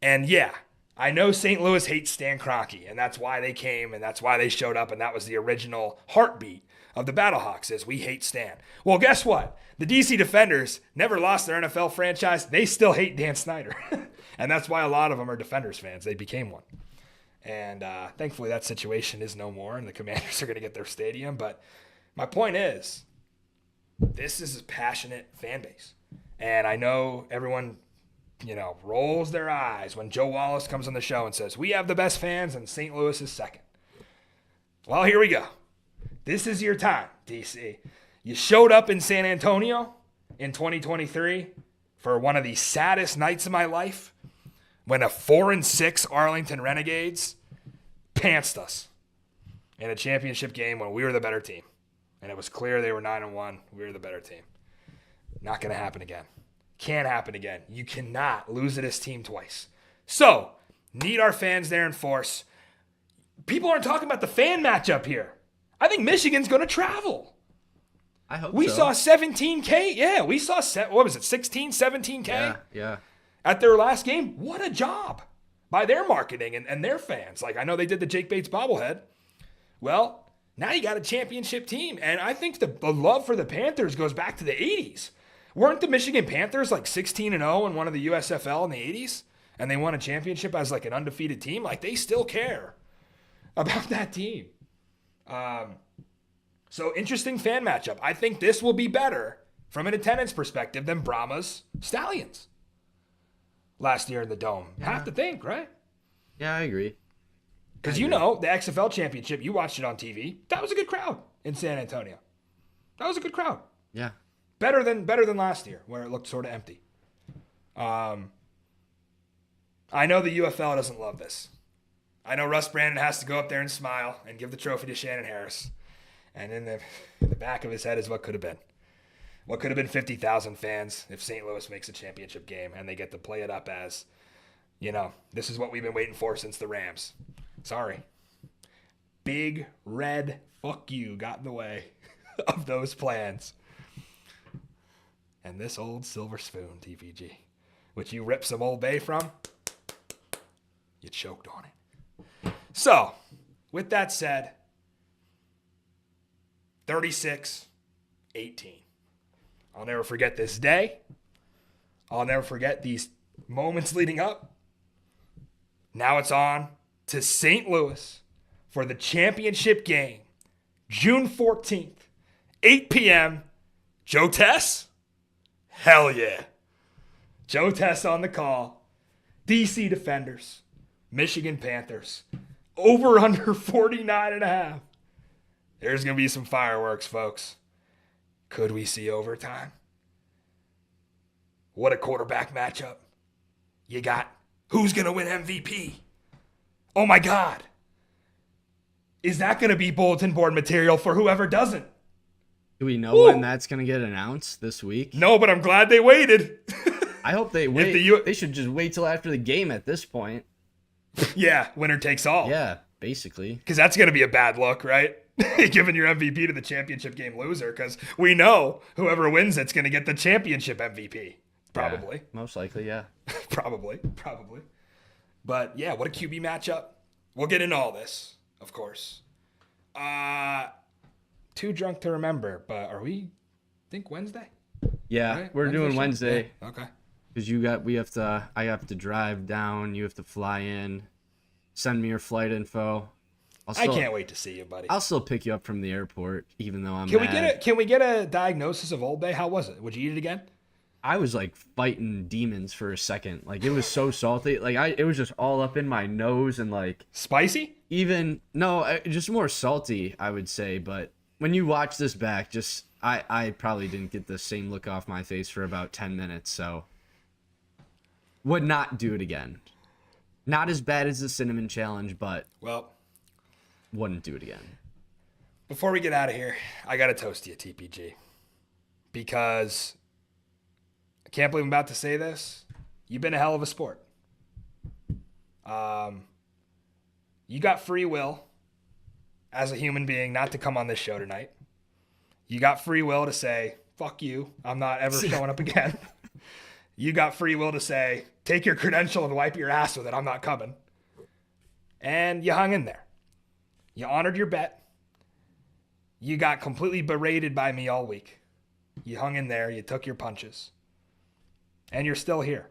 And yeah, I know St. Louis hates Stan Kroenke, and that's why they came, and that's why they showed up, and that was the original heartbeat of the Battlehawks is we hate Stan. Well, guess what? The DC Defenders never lost their NFL franchise. They still hate Dan Snyder. And that's why a lot of them are Defenders fans. They became one. And thankfully that situation is no more, and the Commanders are going to get their stadium. But my point is, this is a passionate fan base. And I know everyone, rolls their eyes when Joe Wallace comes on the show and says, we have the best fans and St. Louis is second. Well, here we go. This is your time, DC. You showed up in San Antonio in 2023 for one of the saddest nights of my life when a 4-6 Arlington Renegades pantsed us in a championship game when we were the better team. And it was clear they were 9-1. We were the better team. Not going to happen again. Can't happen again. You cannot lose to this team twice. So, need our fans there in force. People aren't talking about the fan matchup here. I think Michigan's going to travel.
I hope
we
so.
saw 17K. Yeah, we saw, 16, 17K?
Yeah.
At their last game. What a job by their marketing and their fans. Like, I know they did the Jake Bates bobblehead. Well, now you got a championship team. And I think the love for the Panthers goes back to the 80s. Weren't the Michigan Panthers like 16-0 and one of the USFL in the 80s? And they won a championship as like an undefeated team? Like, they still care about that team. So interesting fan matchup. I think this will be better from an attendance perspective than Brahma's Stallions last year in the Dome.
Yeah.
Have to think, right?
Yeah, I agree.
Because the XFL championship, you watched it on TV. That was a good crowd in San Antonio. That was a good crowd.
Yeah.
Better than last year where it looked sort of empty. I know the UFL doesn't love this. I know Russ Brandon has to go up there and smile and give the trophy to Shannon Harris. And in the back of his head is what could have been. What could have been 50,000 fans if St. Louis makes a championship game and they get to play it up as, this is what we've been waiting for since the Rams. Sorry. Big red fuck you got in the way of those plans. And this old silver spoon, TPG, which you ripped some Old Bay from, you choked on it. So, with that said, 36-18. I'll never forget this day. I'll never forget these moments leading up. Now it's on to St. Louis for the championship game, June 14th, 8 p.m. Joe Tess? Hell yeah. Joe Tess on the call. DC Defenders, Michigan Panthers, over under 49.5. There's going to be some fireworks, folks. Could we see overtime? What a quarterback matchup. You got who's going to win MVP? Oh my God. Is that going to be bulletin board material for whoever doesn't?
Do we know when that's going to get announced this week?
No, but I'm glad they waited.
I hope they wait. They should just wait till after the game at this point.
Yeah, winner takes all.
Yeah, basically.
Because that's going to be a bad look, right? Giving your MVP to the championship game loser, because we know whoever wins it's going to get the championship MVP. Probably.
Yeah, most likely, yeah.
Probably. But yeah, what a QB matchup. We'll get into all this, of course. Too drunk to remember, but are we, think Wednesday?
Yeah, right? We're doing Wednesday.
Yeah. Okay.
Because I have to drive down, you have to fly in, send me your flight info.
I can't wait to see you, buddy.
I'll still pick you up from the airport, even though I'm mad.
Can we get a diagnosis of Old Bay? How was it? Would you eat it again?
I was like fighting demons for a second. Like it was so salty. Like it was just all up in my nose and like
spicy.
Just more salty, I would say. But when you watch this back, I probably didn't get the same look off my face for about 10 minutes. So would not do it again. Not as bad as the cinnamon challenge, but wouldn't do it again.
Before we get out of here, I got to toast you, TPG, because I can't believe I'm about to say this. You've been a hell of a sport. You got free will as a human being not to come on this show tonight. You got free will to say, fuck you, I'm not ever showing up again. You got free will to say, take your credential and wipe your ass with it, I'm not coming. And you hung in there. You honored your bet. You got completely berated by me all week. You hung in there, you took your punches. And you're still here.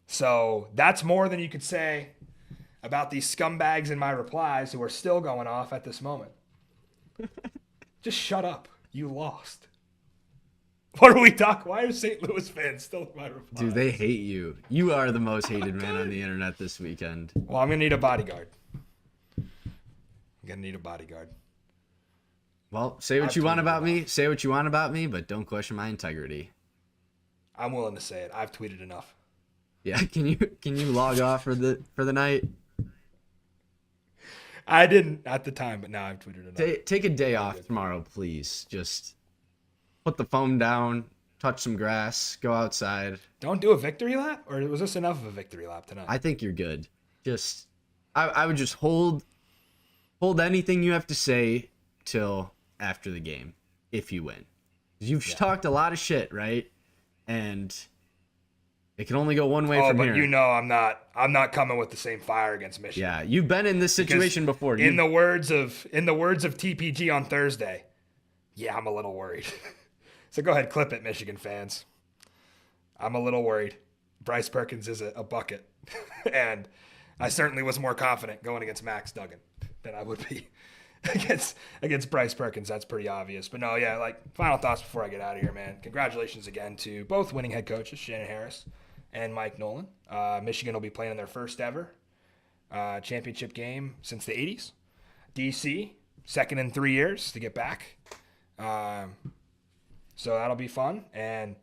So that's more than you could say about these scumbags in my replies who are still going off at this moment. Just shut up. You lost. What are we talking? Why are St. Louis fans still in my replies?
Dude, they hate you. You are the most hated man on the internet this weekend.
Well, I'm going to need a bodyguard.
Well, say what you want about me. Say what you want about me, but don't question my integrity.
I'm willing to say it. I've tweeted enough.
Yeah, can you log off for the night?
I didn't at the time, but now I've tweeted enough.
Take a day off tomorrow, please. Just put the phone down, touch some grass, go outside.
Don't do a victory lap? Or was this enough of a victory lap tonight?
I think you're good. I would just hold anything you have to say till after the game if you win. You've talked a lot of shit, right? And it can only go one way from here.
You know I'm not coming with the same fire against Michigan.
Yeah, you've been in this situation before.
In the words of TPG on Thursday, yeah, I'm a little worried. So go ahead, clip it, Michigan fans. I'm a little worried. Bryce Perkins is a bucket. And I certainly was more confident going against Max Duggan than I would be against Bryce Perkins. That's pretty obvious. But no, yeah, like final thoughts before I get out of here, man. Congratulations again to both winning head coaches, Shannon Harris and Mike Nolan. Michigan will be playing in their first ever championship game since the 80s. DC, second in 3 years to get back. So that'll be fun. And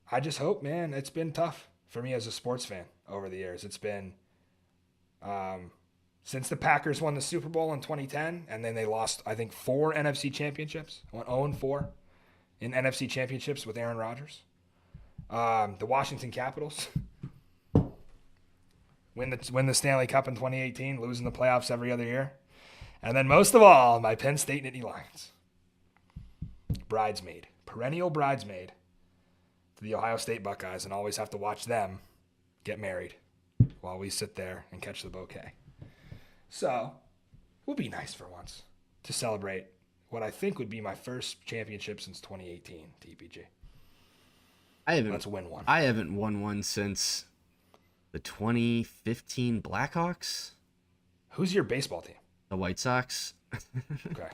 I just hope, man, it's been tough for me as a sports fan over the years. It's been since the Packers won the Super Bowl in 2010, and then they lost, I think, 4 NFC championships. Went 0-4 in NFC championships with Aaron Rodgers. The Washington Capitals win the Stanley Cup in 2018, losing the playoffs every other year. And then most of all, my Penn State Nittany Lions. Perennial bridesmaid to the Ohio State Buckeyes, and always have to watch them get married while we sit there and catch the bouquet. So, it would be nice for once to celebrate what I think would be my first championship since 2018, TPG. Let's win one.
I haven't won one since the 2015 Blackhawks.
Who's your baseball team?
The White Sox.
Okay.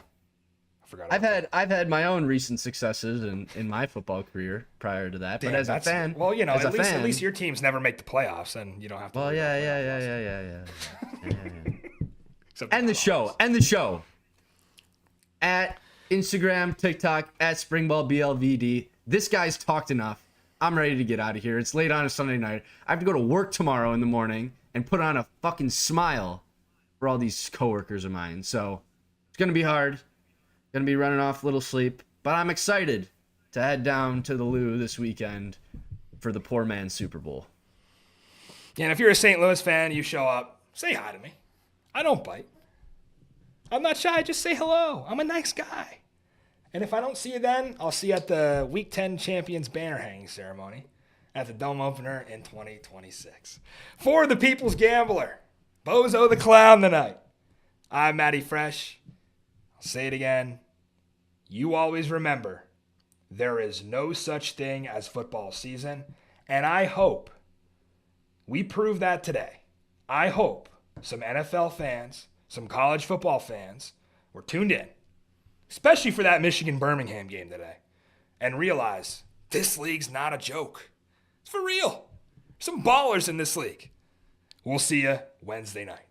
forgot about that.
I've had my own recent successes in my football career prior to that.
Damn,
But as a fan,
well, you know,
as a
at least
fan,
your teams never make the playoffs, and you don't have to.
well,
worry about
yeah.
Except
End the show. End the show. At Instagram, TikTok, at Springball BLVD. This guy's talked enough. I'm ready to get out of here. It's late on a Sunday night. I have to go to work tomorrow in the morning and put on a fucking smile for all these coworkers of mine. So it's going to be hard. Going to be running off a little sleep. But I'm excited to head down to the Lou this weekend for the poor man's Super Bowl.
Yeah, and if you're a St. Louis fan, you show up, say hi to me. I don't bite. I'm not shy. Just say hello. I'm a nice guy. And if I don't see you then, I'll see you at the Week 10 Champions banner hanging ceremony at the Dome Opener in 2026. For the People's Gambler, Bozo the Clown tonight. I'm Matty Fresh. I'll say it again. You always remember, there is no such thing as football season. And I hope we prove that today. I hope some NFL fans, some college football fans were tuned in, especially for that Michigan-Birmingham game today, and realize this league's not a joke. It's for real. Some ballers in this league. We'll see you Wednesday night.